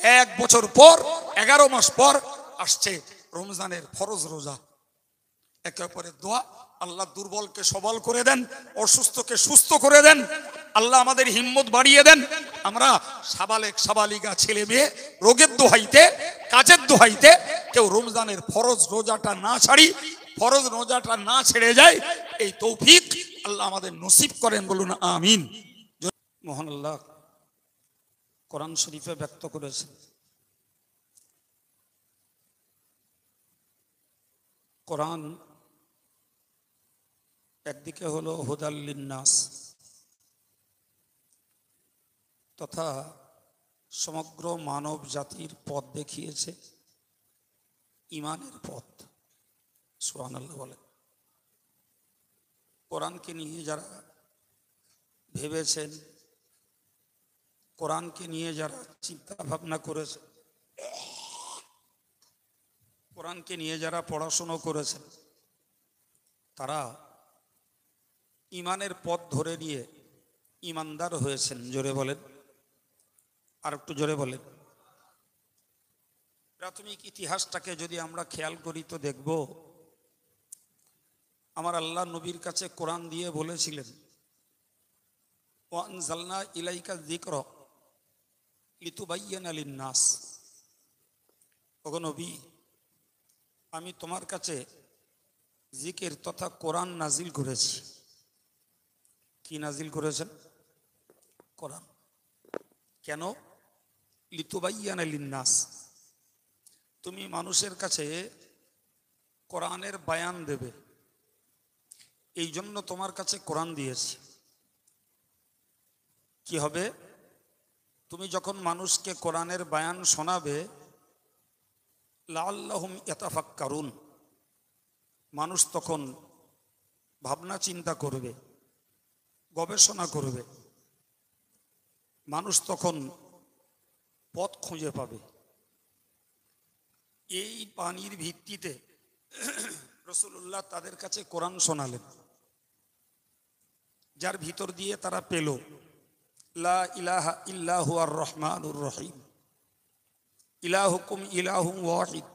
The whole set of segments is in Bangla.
এক বছর পর 11 মাস পর আসছে রমজানের ফরজ রোজা। একে অপরের দোয়া। আল্লাহ দুর্বলকে সবল করে দেন, অসুস্থকে সুস্থ করে দেন। আল্লাহ আমাদের হিম্মত বাড়িয়ে দেন। আমরা সাবালেক সাবালিকা ছেলে মেয়ে রোগের দোহাইতে, কাজের দোহাইতে কেউ রমজানের ফরজ রোজাটা না ছাড়ি, ফরজ রোজাটা না ছেড়ে যায়, এই তৌফিক আল্লাহ আমাদের নসিব করেন, বলুন আমিন। মহান আল্লাহ কোরআন শরীফে ব্যক্ত করেছেন, কোরআন একদিকে হলো হুদাল লিন্নাস, তথা সমগ্র মানব জাতির পথ দেখিয়েছে, ঈমানের পথ। সুবহানাল্লাহ বলে। কোরআনকে নিয়ে যারা ভেবেছেন, কোরআনকে নিয়ে যারা চিন্তা ভাবনা করেছে, কোরআনকে নিয়ে যারা পড়াশুনো করেছেন, তারা ঈমানের পথ ধরে নিয়ে ঈমানদার হয়েছেন। জোরে বলেন, আর একটু জোরে বলেন। প্রাথমিক ইতিহাসটাকে যদি আমরা খেয়াল করি তো দেখব, আমার আল্লাহ নবীর কাছে কোরআন দিয়ে বলেছিলেন, ওয়া আনজালনা ইলাইকা যিকরা লিতুবাইয়িনা লিন-নাস। ওগো নবী, আমি তোমার কাছে জিকির তথা কোরআন নাজিল করেছি। কি নাজিল করেছেন? কোরআন। কেন? লিতুবাইয়িনা লিন-নাস, তুমি মানুষের কাছে কোরআনের বায়ান দেবে, এই জন্য তোমার কাছে কোরআন দিয়েছি। কি হবে? তুমি যখন মানুষকে কোরআনের বায়ান শোনাবে, লাআল্লাহুম ইয়াতাফাক্কারুন, মানুষ তখন ভাবনা চিন্তা করবে, গবেষণা করবে, মানুষ তখন পথ খুঁজে পাবে। এই বাণীর ভিত্তিতে রাসূলুল্লাহ তাদের কাছে কোরআন শোনালেন, যার ভিতর দিয়ে তারা পেল লা ইলাহা ইল্লা হুয়ার রহমানুর রহিম, ইলাহুকুম ইলাহুম ওয়াহিদ,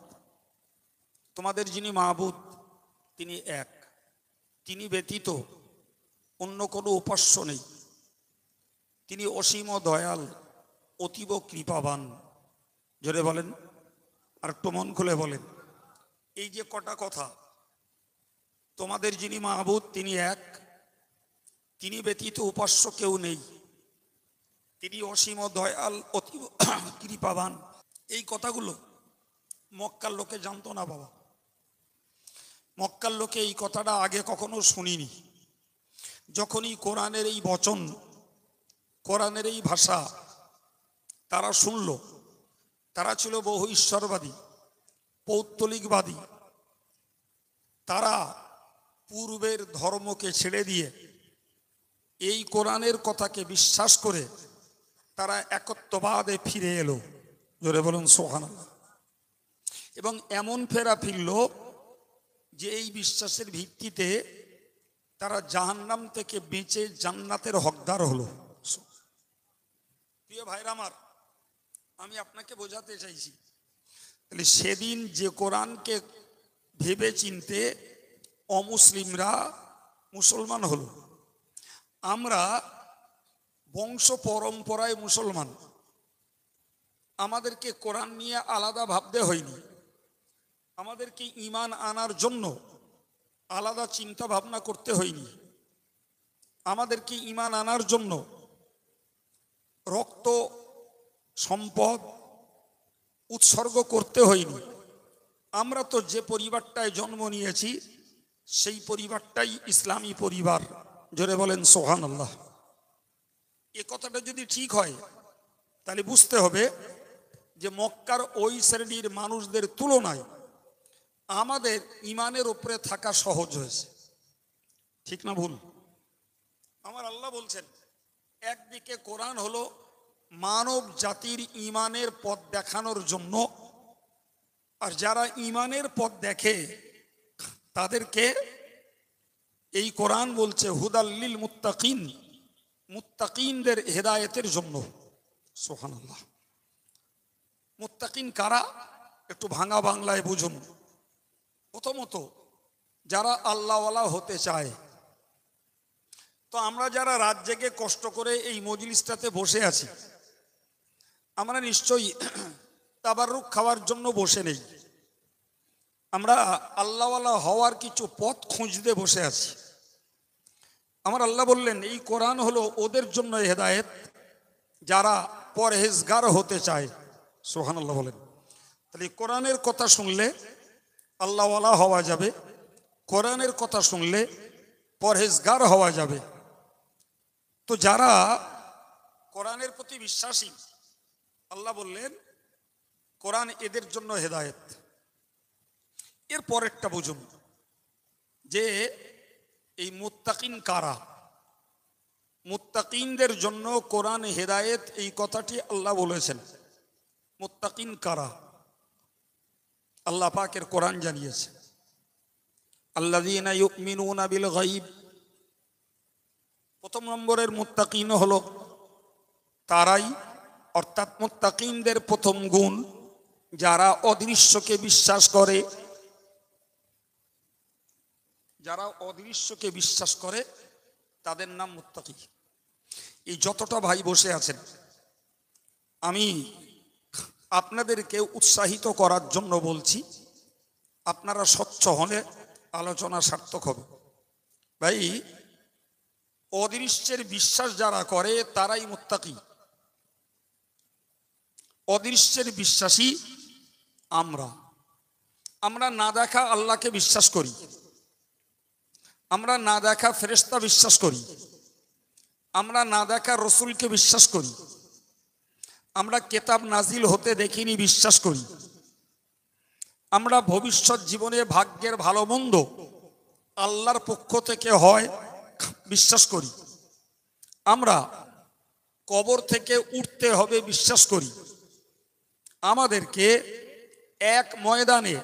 তোমাদের যিনি মাবুদ তিনি এক, তিনি ব্যতীত অন্য কোনো উপাস্য নেই, তিনি অসীম দয়াল, অতীব কৃপাবান। জোরে বলেন, আর একটু মন খুলে বলেন। এই যে কটা কথা, তোমাদের যিনি মাবুদ তিনি এক, তিনি ব্যতীত উপাস্য কেউ নেই, তিনি অসীম দয়াল, অতীব কৃপাবান, এই কথাগুলো মক্কার লোকে জানতো না বাবা। মক্কার লোকে এই কথাটা আগে কখনো শুনিনি। যখনই কোরআনের এই বচন, কোরআনের এই ভাষা তারা শুনল, তারা ছিল বহু ঈশ্বরবাদী, পৌত্তলিকবাদী। তারা পূর্বের ধর্মকে ছেড়ে দিয়ে এই কোরআনের কথাকে বিশ্বাস করে তারা একত্ববাদে ফিরে এলো। জোরে বলুন সুবহানাল্লাহ। এবং এমন ফেরা ফিরল যে এই বিশ্বাসের ভিত্তিতে তারা জাহান্নাম থেকে বেঁচে জান্নাতের হকদার হলো। প্রিয় ভাইরা আমার, আমি আপনাকে বোঝাতে চাইছি, তাহলে সেদিন যে কোরআনকে ভেবে চিনতে অমুসলিমরা মুসলমান হলো, আমরা বংশ পরম্পরায় মুসলমান, আমাদেরকে কোরআন নিয়ে আলাদা ভাবতে হয়নি, আমাদেরকে ঈমান আনার জন্য আলাদা চিন্তা ভাবনা করতে হয়নি, আমাদেরকে ঈমান আনার জন্য রক্ত সম্পদ উৎসর্গ করতে হয়নি। আমরা তো যে পরিবারটায় জন্ম নিয়েছি সেই পরিবারটাই ইসলামী পরিবার। জোরে বলেন সুবহানাল্লাহ। এ কথাটা যদি ঠিক হয় তাহলে বুঝতে হবে যে মক্কার ওই শ্রেণীর মানুষদের তুলনায় আমাদের ঈমানের উপরে থাকা সহজ হয়েছে। ঠিক না ভুল? আমার আল্লাহ বলছেন, একদিকে কোরআন হলো মানব জাতির ঈমানের পথ দেখানোর জন্য, আর যারা ঈমানের পথ দেখে তাদেরকে এই কোরআন বলছে হুদাল্লিল মুত্তাকিন, মুত্তাকিনদের হেদায়েতের জন্য। সুবহানাল্লাহ। মুত্তাকিন কারা, একটু ভাঙা বাংলায় বুঝুন। প্রথমত যারা আল্লাহওয়ালা হতে চায়। তো আমরা যারা রাত জেগে কষ্ট করে এই মজলিসটাতে বসে আছি, আমরা নিশ্চয়ই তাবাররুক খাওয়ার জন্য বসে নেই। আমরা আল্লাহওয়ালা হওয়ার কিছু পথ খুঁজতে বসে আছি। আমার আল্লাহ বললেন এই কোরআন হলো ওদের জন্য হেদায়েত যারা পরহেজগার হতে চায়। সুবহানাল্লাহ বলেন। তাহলে কোরআনের কথা শুনলে আল্লাহওয়ালা হওয়া যাবে, কোরআনের কথা শুনলে পরহেজগার হওয়া যাবে। তো যারা কোরআনের প্রতি বিশ্বাসী, আল্লাহ বললেন কোরআন এদের জন্য হেদায়েত। এর পরেরটা বুঝুন যে এই মুত্তাকিন কারা। মুত্তাকিনদের জন্য কোরআন হেদায়েত, এই কথাটি আল্লাহ বলেছেন। মুত্তাকিন কারা আল্লাহ পাকের কোরআন জানিয়েছে, আল্লাযীনা ইউমিনুনা বিল গায়ব। প্রথম নম্বরের মুত্তাকিন হলো তারাই, অর্থাৎ মুত্তাকিনদের প্রথম গুণ যারা অদৃশ্যকে বিশ্বাস করে। যারা অদৃশ্যকে বিশ্বাস করে তাদের নাম মুত্তাকি। এই যতটা ভাই বসে আছেন, আমি আপনাদেরকে উৎসাহিত করার জন্য বলছি, আপনারা স্বচ্ছ হলে আলোচনা সার্থক হবে। ভাই, অদৃশ্যের বিশ্বাস যারা করে তারাই মুত্তাকি। অদৃশ্যের বিশ্বাসী আমরা না দেখা আল্লাহকে বিশ্বাস করি, আমরা না দেখা ফেরেশতা বিশ্বাস করি, আমরা না দেখা রসুলকে বিশ্বাস করি, আমরা কেতাব নাজিল হতে দেখিনি বিশ্বাস করি, আমরা ভবিষ্যৎ জীবনে ভাগ্যের ভালো মন্দ আল্লাহর পক্ষ থেকে হয় বিশ্বাস করি, আমরা কবর থেকে উঠতে হবে বিশ্বাস করি, আমাদেরকে এক ময়দানে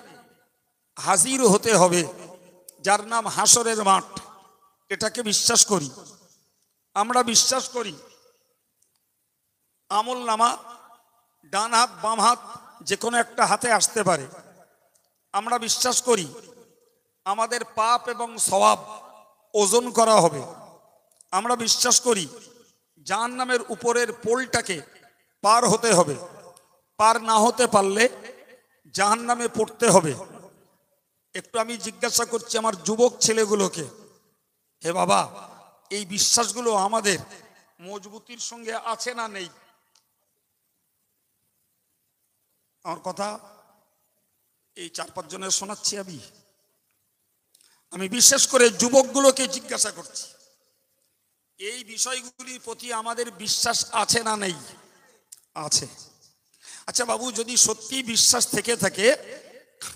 হাজির হতে হবে যার নাম হাসরের মাঠ, এটাকে বিশ্বাস করি। আমরা বিশ্বাস করি আমল নামা ডান হাত বাম হাত যে কোনো একটা হাতে আসতে পারে। আমরা বিশ্বাস করি আমাদের পাপ এবং সওয়াব ওজন করা হবে। আমরা বিশ্বাস করি জাহান্নামের উপরের পোলটাকে পার হতে হবে, পার না হতে পারলে জাহান্নামে পড়তে হবে। একটু আমি জিজ্ঞাসা করছি আমার যুবক ছেলেগুলোকে, হে বাবা, এই বিশ্বাসগুলো আমাদের মজবুতির সঙ্গে আছে না নেই? আমার কথা এই 4-5 জনের শোনাচ্ছি। আমি বিশেষ করে যুবকগুলোকে জিজ্ঞাসা করছি, এই বিষয়গুলির প্রতি আমাদের বিশ্বাস আছে না নেই? আছে। আচ্ছা বাবু, যদি সত্যি বিশ্বাস থেকে থাকে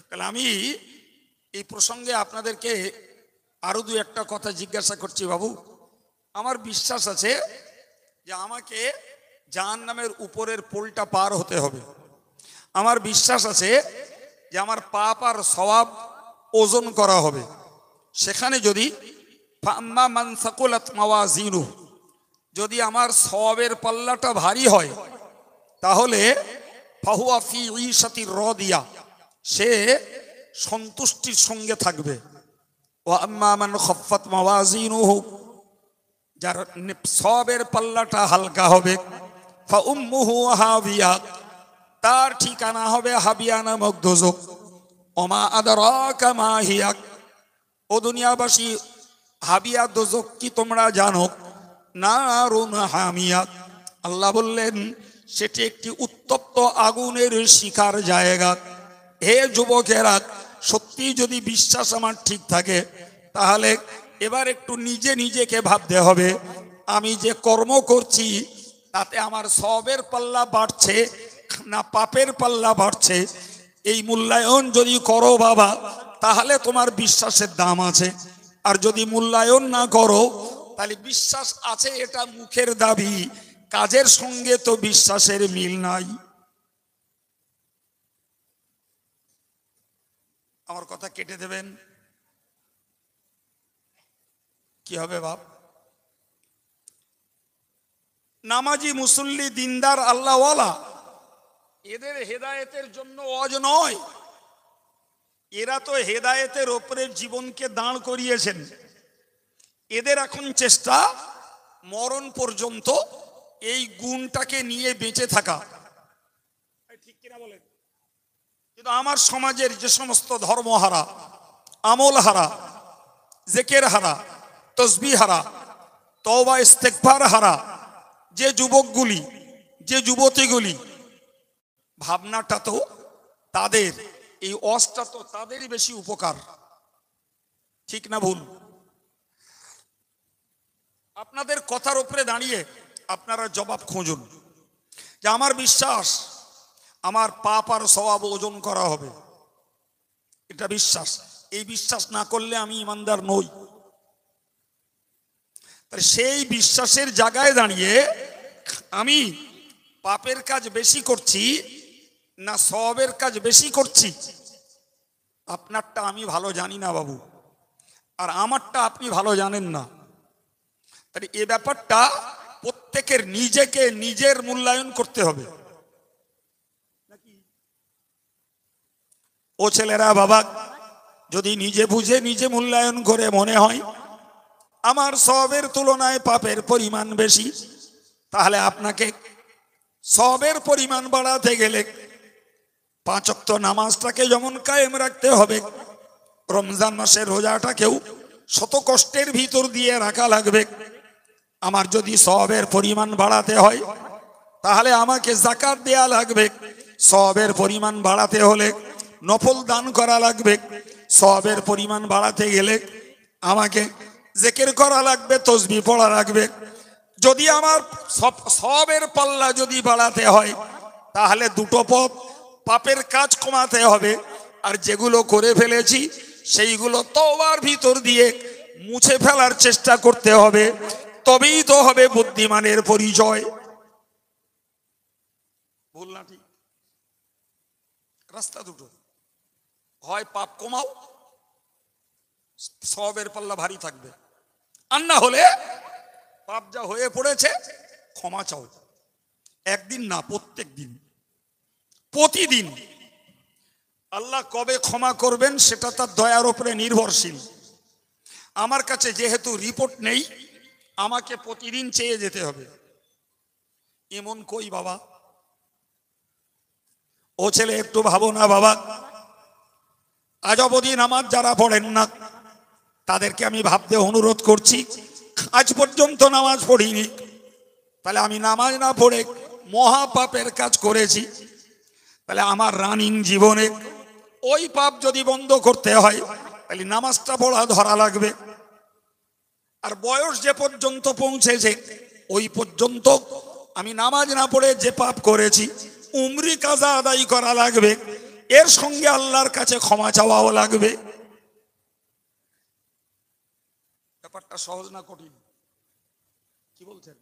তাহলে আমি এই প্রসঙ্গে আপনাদেরকে আরো 2-1টা কথা জিজ্ঞাসা করছি। বাবু, আমার বিশ্বাস আছে যে আমাকে জাহান্নামের উপরের পোলটা পার হতে হবে। আমার বিশ্বাস আছে যে আমার পাপ আর সওয়াব ওজন করা হবে। সেখানে যদি ফাম্মা মান সাকুলাত মাওয়াজিনুহু, যদি আমার সওয়াবের পাল্লাটা ভারী হয় তাহলে ফাহুয়া ফি ঈশাতির রাদিয়া, সে সন্তুষ্টির সঙ্গে থাকবে। ওয়া আম্মা মান খাফফাত মাওয়াজিনুহু, যার সওয়াবের পাল্লাটা হালকা হবে, ফা উম্মুহু হাবিয়া, তার ঠিকানা হবে হাবিয়া নামক দোজখ। ওমা আদরাকা মা হিয়া, ও দুনিয়াবাসী, হাবিয়া দোজখ কি তোমরা জানো? নারুন হামিয়া, আল্লাহ বললেন সেটি একটি উত্তপ্ত আগুনের শিখার জায়গা। হে যুবকেরা, সত্যি যদি বিশ্বাস আমার ঠিক থাকে তাহলে এবার একটু নিজেকে ভাবতে হবে, আমি যে কর্ম করছি তাতে আমার সওয়াবের পাল্লা বাড়ছে না পাপের পাল্লা বাড়ছে? এই মূল্যায়ন যদি করো বাবা, তাহলে তোমার বিশ্বাসের দাম আছে। আর যদি মূল্যায়ন না করো তাহলে বিশ্বাস আছে এটা মুখের দাবি, কাজের সঙ্গে তো বিশ্বাসের মিল নাই। আমার কথা কেটে দেবেন? কি হবে বাপ? নামাজি মুসল্লি দিনদার আল্লাহওয়ালা এদের হেদায়েতের জন্য ওয়াজ নয়, এরা তো হেদায়েতের ওপরে জীবনকে দাঁড় করিয়েছেন। এদের এখন চেষ্টা মরণ পর্যন্ত এই গুণটাকে নিয়ে বেঁচে থাকা। ঠিক কিনা বলেন? কিন্তু আমার সমাজের যে সমস্ত ধর্মহারা, আমল হারা, জিকির হারা, তসবিহ হারা, তওবা ইস্তেগফার হারা যে যুবকগুলি, যে যুবতীগুলি, ভাবনাটা তো তাদের, এই ওয়াজটা তো তাদেরই বেশি উপকার। ঠিক না ভুল? আপনাদের কথার উপরে দাঁড়িয়ে আপনারা জবাব খুঁজুন যে আমার বিশ্বাস আমার পাপ আর সওয়াব ওজন করা হবে, এটা বিশ্বাস। এই বিশ্বাস না করলে আমি ইমানদার নই। তাই সেই বিশ্বাসের জায়গায় দাঁড়িয়ে আমি পাপের কাজ বেশি করছি না সওয়াবের কাজ বেশি করছি, আপনারটা আমি ভালো জানি না বাবু, আর আমারটা আপনি ভালো জানেন না। তাই এ ব্যাপারটা প্রত্যেকের নিজেকে নিজের মূল্যায়ন করতে হবে। ও ছেলেরা, বাবা, যদি নিজে বুঝে নিজে মূল্যায়ন করে মনে হয় আমার সওয়াবের তুলনায় পাপের পরিমাণ বেশি, তাহলে আপনাকে সওয়াবের পরিমাণ বাড়াতে গেলে 5 ওয়াক্ত নামাজটাকে যেমন কায়েম রাখতে হবে, রমজান মাসের রোজাটাকেও শত কষ্টের ভিতর দিয়ে রাখা লাগবে। আমার যদি সওয়াবের পরিমাণ বাড়াতে হয় তাহলে আমাকে যাকাত দেয়া লাগবে, সওয়াবের পরিমাণ বাড়াতে হলে নফল দান করা লাগবে, সওয়াবের পরিমাণ বাড়াতে গেলে আমাকে জিকির করা লাগবে, তসবিহ পড়া লাগবে। যদি আমার সওয়াবের পাল্লা যদি বাড়াতে হয় তাহলে দুটো পথ, পাপের কাজ কমাতে হবে, আর যেগুলো করে ফেলেছি সেইগুলো তওবার ভিতর দিয়ে মুছে ফেলার চেষ্টা করতে হবে, তবেই তো হবে বুদ্ধিমানের পরিচয়। ভুল না ঠিক? রাস্তা দুটো, হয় পাপ কমাও, সওয়াবের পাল্লা ভারী থাকবে, আর না হলে পাপ যা হয়ে পড়েছে ক্ষমা চাও। একদিন না, প্রত্যেক দিন, প্রতিদিন। আল্লাহ কবে ক্ষমা করবেন সেটা তার দয়ার উপরে নির্ভরশীল। আমার কাছে যেহেতু রিপোর্ট নেই, আমাকে প্রতিদিন চেয়ে যেতে হবে। এমন কই বাবা? ও ছেলে, একটু ভাবো না বাবা। আজ অবধি নামাজ যারা পড়েন না তাদেরকে আমি ভাবতে অনুরোধ করছি, আজ পর্যন্ত নামাজ পড়িনি, তাহলে আমি নামাজ না পড়ে মহা পাপের কাজ করেছি। তাহলে আমার রানিং জীবনে ওই পাপ যদি বন্ধ করতে হয় তাহলে নামাজটা পড়া ধরা লাগবে। আর বয়স যে পর্যন্ত পৌঁছেছে ওই পর্যন্ত আমি নামাজ না পড়ে যে পাপ করেছি উমরি কাজা আদায় করা লাগবে, এর সঙ্গে আল্লাহর কাছে ক্ষমা চাওয়াও লাগবে। ব্যাপারটা সহজ না কঠিন? কি বলছেন?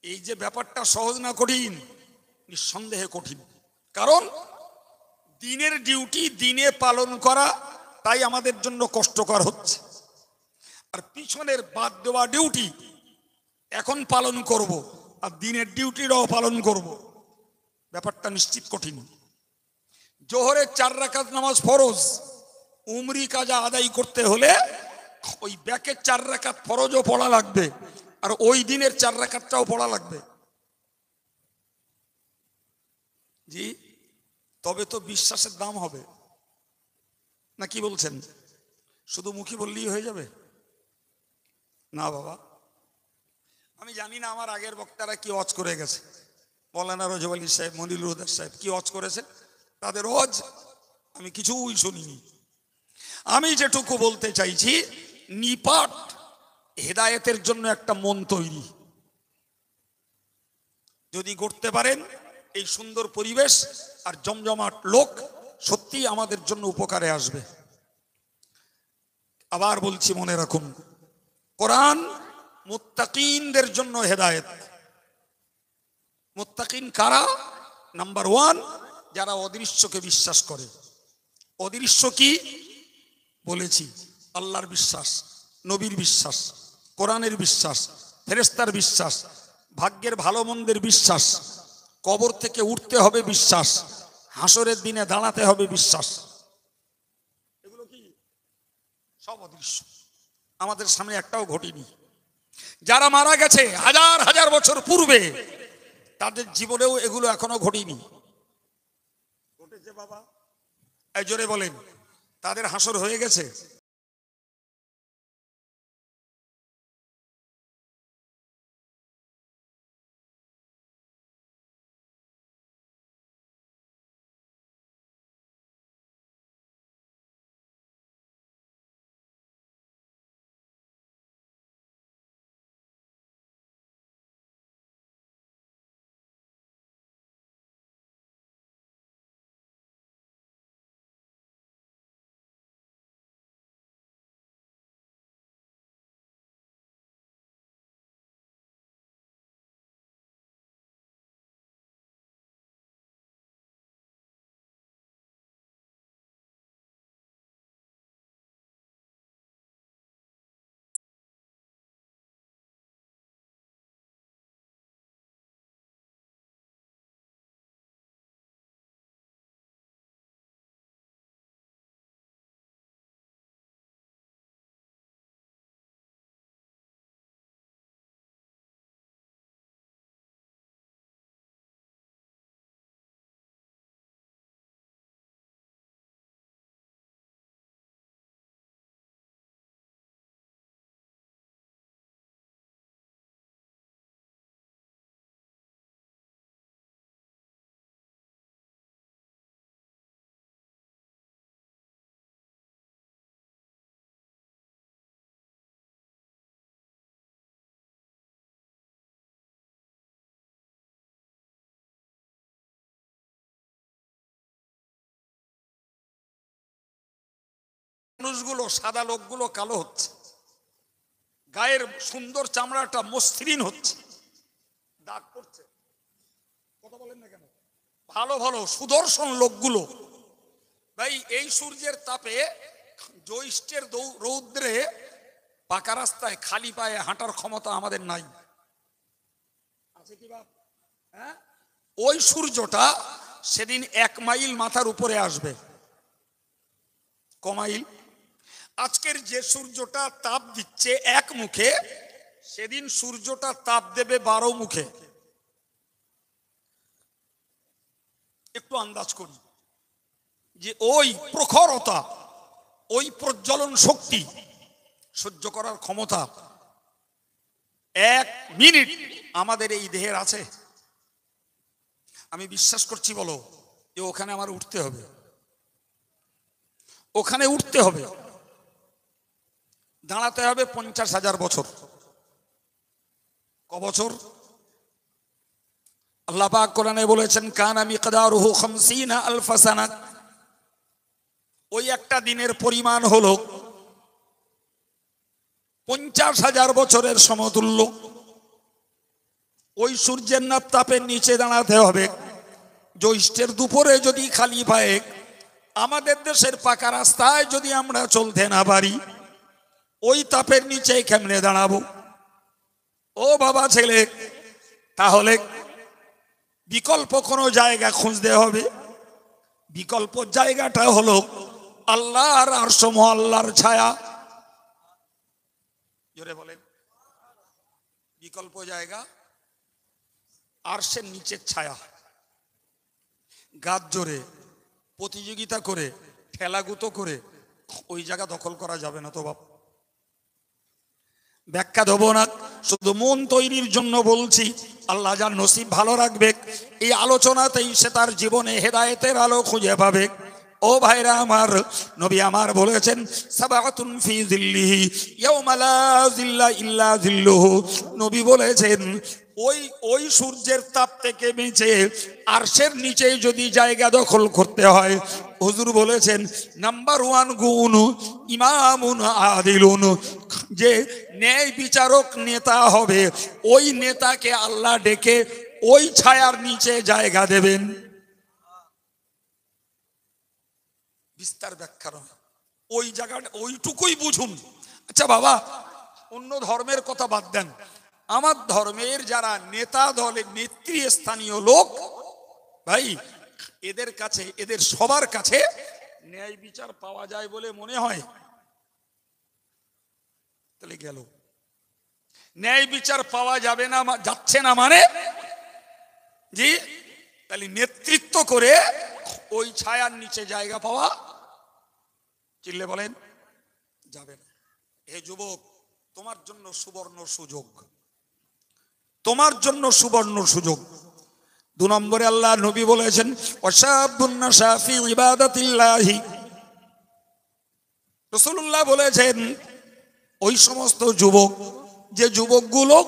এই যে ব্যাপারটা সহজ না কঠিন? নিঃসন্দেহে কঠিন। কারণ দিনের ডিউটি দিনে পালন করা তাই আমাদের জন্য কষ্টকর হচ্ছে, আর পিছনের বাদ দেওয়া ডিউটি এখন পালন করব, আর দিনের ডিউটিটাও পালন করব, ব্যাপারটা নিশ্চিত কঠিন। জোহরের 4 রাকাত নামাজ ফরজ, উমরি কাজা আদায় করতে হলে ওই ব্যাকের 4 রাকাত ফরজও পড়া লাগবে, আর ওই দিনের 4 রাকাতটাও পড়া লাগবে। জি, তবে তো বিশ্বাসের দাম হবে না, কি বলছেন? শুধু মুখী বললেই হয়ে যাবে না বাবা। আমি জানি না আমার আগের বক্তারা কি ওয়াজ করে গেছে, মৌলানা রজব আলী সাহেব, মনিরুল হুদা সাহেব কি ওয়াজ করেছে, তাদের ওয়াজ আমি কিছুই শুনিনি। আমি যেটুকু বলতে চাইছি, নিপাট হেদায়েতের জন্য একটা মন তৈরি যদি করতে পারেন, এই সুন্দর পরিবেশ আর জমজমাট লোক সত্যি আমাদের জন্য উপকারে আসবে। আবার বলছি, মনে রাখুন, কোরআন মুত্তাকিনদের জন্য হেদায়েত। মুত্তাকিন কারা? নাম্বার 1, যারা অদৃশ্যকে বিশ্বাস করে। অদৃশ্য কি বলেছি? আল্লাহর বিশ্বাস, নবীর বিশ্বাস, কোরআনের বিশ্বাস, ফেরেশতার বিশ্বাস, ভাগ্যের ভালো মন্দের বিশ্বাস, কবর থেকে উঠতে হবে বিশ্বাস, হাসরের দিনে দাঁড়াতে হবে বিশ্বাস। এগুলো কি সব অদৃশ্য, আমাদের সামনে একটাও ঘটেনি। যারা মারা গেছে হাজার হাজার বছর পূর্বে, তাদের জীবনেও এগুলো এখনো ঘটেনি। ঘটেছে বাবা? এই জোরে বলেন, তাদের হাসর হয়ে গেছে? মানুষগুলো, সাদা লোকগুলো কালো হচ্ছে, গায়ের সুন্দর চামড়াটা মসৃণ হচ্ছে, দাগ পড়ছে। কথা বলেন না কেন? ভালো ভালো সুদর্শন লোকগুলো, ভাই এই সূর্যের তাপে, জ্যৈষ্ঠের রৌদ্রে পাকা রাস্তায় খালি পায়ে হাঁটার ক্ষমতা আমাদের নাই, আছে কি বাপ? হ্যাঁ, ওই সূর্যটা সেদিন 1 মাইল মাথার উপরে আসবে। ক মাইল? আজকের যে সূর্যটা তাপ দিচ্ছে এক মুখে, সেদিন সূর্যটা তাপ দেবে 12 মুখে। একটু আন্দাজ করি যে ওই প্রখরতা, ওই প্রজ্বলন শক্তি সহ্য করার ক্ষমতা 1 মিনিট আমাদের এই দেহের আছে? আমি বিশ্বাস করছি, বলো যে ওখানে আমার উঠতে হবে, ওখানে উঠতে হবে, দাঁড়াতে হবে 50,000 বছর। ক বছর? আল্লাহ পাক কোরআনে বলেছেন কানা মিকদারুহু 50 আলফ সানা। ওই একটা দিনের পরিমাণ হলো 50,000 বছরের সমতুল্য। ওই সূর্যের তাপের নিচে দাঁড়াতে হবে। জ্যৈষ্ঠের দুপুরে যদি খালি পায়ে আমাদের দেশের পাকা রাস্তায় যদি আমরা চলতে না পারি, ওই তাপের নিচে কেমনে দাঁড়াবো? ও বাবা ছেলে, তাহলে বিকল্প কোনো জায়গা খুঁজতে হবে। বিকল্প জায়গাটা হলো আল্লাহর আরশ মুআল্লার ছায়া। জোরে বলেন, বিকল্প জায়গা আরশের নিচের ছায়া। গাছ জোরে প্রতিযোগিতা করে, ঠেলাগুতো করে ওই জায়গা দখল করা যাবে না তো বাপ। ব্যাখ্যা দেবো না, শুধু মন তৈরির জন্য বলছি। আল্লাহ যার নসিব ভালো রাখবে, এই আলোচনাতেই সে তার জীবনে হেদায়েতের আলো খুঁজে পাবে। ও ভাইরা আমার, নবী আমার বলেছেন সাবাতুন ফি যিল্লিহি ইয়াওমা লা যিল্লা ইল্লা যিল্লুহু। নবী বলেছেন ওই সূর্যের তাপ থেকে বেঁচে আরশের নিচে যদি জায়গা দখল করতে হয়, হুজুর বলেছেন নাম্বার 1 গুণ ইমামুন আদিলুন, যে ন্যায় বিচারক নেতা হবে, ওই নেতাকে আল্লাহ ডেকে ওই ছায়ার নিচে জায়গা দেবেন। বিস্তার ব্যাখ্যা নয়, ওই জায়গাটা ওইটুকুই বুঝুন। আচ্ছা বাবা, অন্য ধর্মের কথা বাদ দেন, আমার ধর্মের যারা নেতা দলের নেতৃস্থানীয় লোক, ভাই এদের কাছে, এদের সবার কাছে ন্যায় বিচার পাওয়া যায় বলে মনে হয়? তাহলে গেল, ন্যায় বিচার পাওয়া যাবে না, যাচ্ছে না মানে জি, তাহলে নেতৃত্ব করে ওই ছায়ার নিচে জায়গা পাওয়া, চিল্লে বলেন, যাবে না। হে যুবক, তোমার জন্য সুবর্ণ সুযোগ, তোমার জন্য সুবর্ণ সুযোগ। 2 নম্বরে আল্লাহ নবী বলেছেন, ওয়াশাবুন নাশা ফি ইবাদাতিল্লাহি। রাসূলুল্লাহ বলেছেন, ওই সমস্ত যুবক, যে যুবকগুলো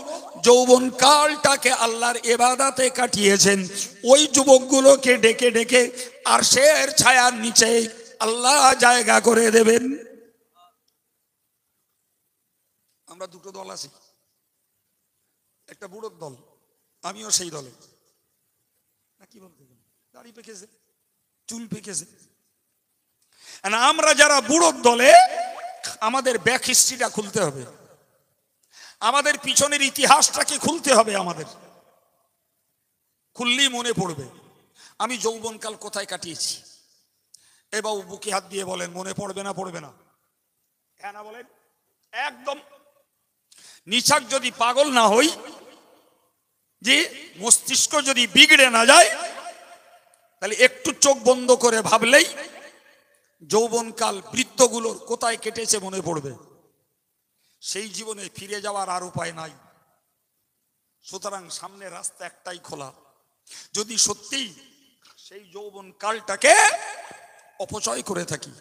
যৌবন কালটাকে আল্লাহর ইবাদতে কাটিয়েছেন, ওই যুবকগুলোকে ডেকে ডেকে আরশের ছায়ার নিচে আল্লাহ জায়গা করে দেবেন। আমরা দুটো দল আছি, একটা বুড়োর দল, আমিও সেই দলে। কি বলতে, দাড়ি পেকেছে, চুল পেকেছে। আমরা যারা বুড়োর দলে, আমাদের ব্যাক হিস্ট্রিটা খুলতে হবে, আমাদের পিছনের ইতিহাসটাকে খুলতে হবে। আমাদের খুললেই মনে পড়বে আমি যৌবনকাল কোথায় কাটিয়েছি। এ বাবু বুকে হাত দিয়ে বলেন, মনে পড়বে না? পড়বে না? হ্যাঁ না বলেন? একদম নিছক যদি পাগল না হই, যে মস্তিষ্ক যদি বিগড়ে না যায়, তাহলে একটু চোখ বন্ধ করে ভাবলেই যৌবনকাল বৃত্তগুলোর কোথায় কেটেছে মনে পড়বে। সেই জীবনে ফিরে যাওয়ার আর উপায় নাই। সুতরাং সামনে রাস্তা একটাই খোলা। যদি সত্যি সেই যৌবন কালটাকে অপচয় করে থাকি,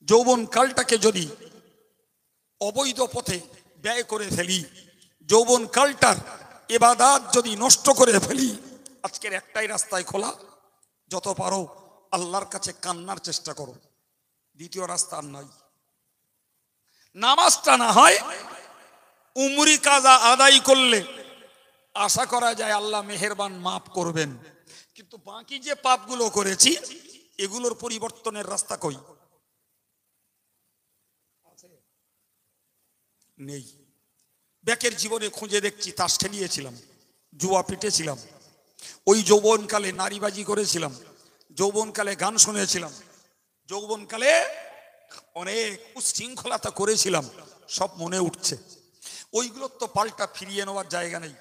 যৌবন কালটাকে যদি অবৈধ পথে ব্যয় করে ফেলি, যৌবন কালটার ইবাদত যদি নষ্ট করে ফেলি, আজকের একটাই রাস্তায় খোলা, যত পারো আল্লাহর কাছে কান্নার চেষ্টা করো। দ্বিতীয় রাস্তা আর নাই। নামাজটা না হয় উমরি কাজা আদায় করলে আশা করা যায় আল্লাহ মেহেরবান মাফ করবেন, কিন্তু বাকি যে পাপগুলো করেছি এগুলোর পরিবর্তনের রাস্তা কই? নেই। ব্যাকের জীবনে খুঁজে দেখছি, তাস ঠেলিয়েছিলাম, জুয়া পিটেছিলাম, ওই যৌবনকালে নারীবাজি করেছিলাম, যৌবনকালে গান শুনেছিলাম, যৌবনকালে অনেক উচ্ছৃঙ্খলতা করেছিলাম, সব মনে উঠছে। ওইগুলো তো পাল্টা ফিরিয়ে নেওয়ার জায়গা নেই।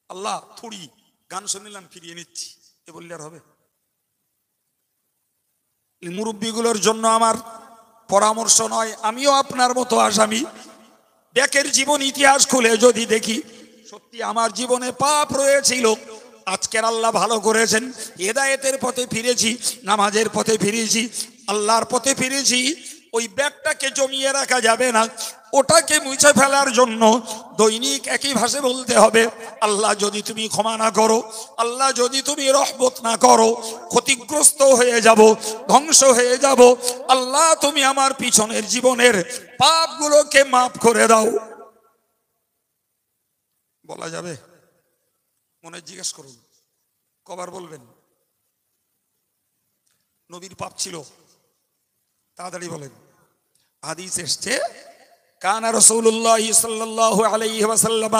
আল্লাহ থুড়ি গান শুনিলাম, ফিরিয়ে নিচ্ছি, এ বললে আর হবে? মুরব্বীগুলোর জন্য আমার পরামর্শ নয়, আমিও আপনার মতো আসামি। ব্যাকের জীবন ইতিহাস খুলে যদি দেখি সত্যি আমার জীবনে পাপ রয়েছিল, আজকের আল্লাহ ভালো করেছেন, হেদায়েতের পথে ফিরেছি, নামাজের পথে ফিরেছি, আল্লাহর পথে ফিরেছি। ওই ব্যাগটাকে জমিয়ে রাখা যাবে না, ওটাকে মুছে ফেলার জন্য দৈনিক একই ভাষায় বলতে হবে, আল্লাহ যদি তুমি ক্ষমা না করো, আল্লাহ যদি তুমি রহমত না করো, ক্ষতিগ্রস্ত হয়ে যাব, ধ্বংস হয়ে যাব, আল্লাহ তুমি আমার পিছনের জীবনের পাপগুলোকে মাফ করে দাও। বলা যাবে? মনে জিজ্ঞেস করুন, কবার বলবেন? নবীর পাপ ছিল, তাড়াতাড়ি বলেন। হাদিস এসছে, কানা রাসূলুল্লাহ সাল্লাল্লাহু আলাইহি ওয়াসাল্লাম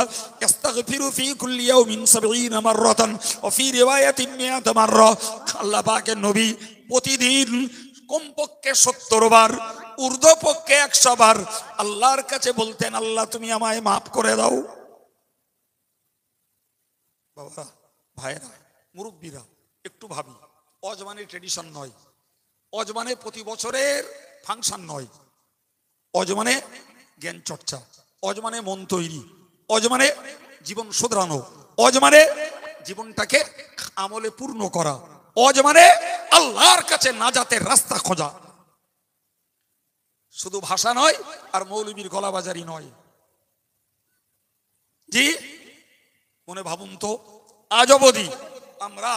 ইস্তাগফিরু ফি কুল্লি ইয়াউমিন 70 মাররাতান ওয়া ফি রিওয়ায়াতিন 100 মাররা। আল্লাহ পাকের নবী প্রতিদিন কমপক্ষে 70 বার, ঊর্ধ্বপক্ষে 100 বার আল্লাহর কাছে বলতেন, আল্লাহ তুমি আমায় মাফ করে দাও। বাবা, ভাইরা, মুরব্বীরা, একটু ভাবি, অজমানে ট্রেডিশন নয়, অজমানে প্রতি বছরের ফাংশন নয়, অজমানে জ্ঞান চর্চা, অজমানে মন তৈরি, অজমানে জীবন শুধরানো, অজমানে জীবনটাকে আমলে পূর্ণ করা, অজমানে আল্লাহর কাছে নাজাতের রাস্তা খোঁজা। শুধু ভাষা নয় আর মৌলবীর গলাবাজারি নয়। জি, মনে ভাবুন তো, আজ অবধি আমরা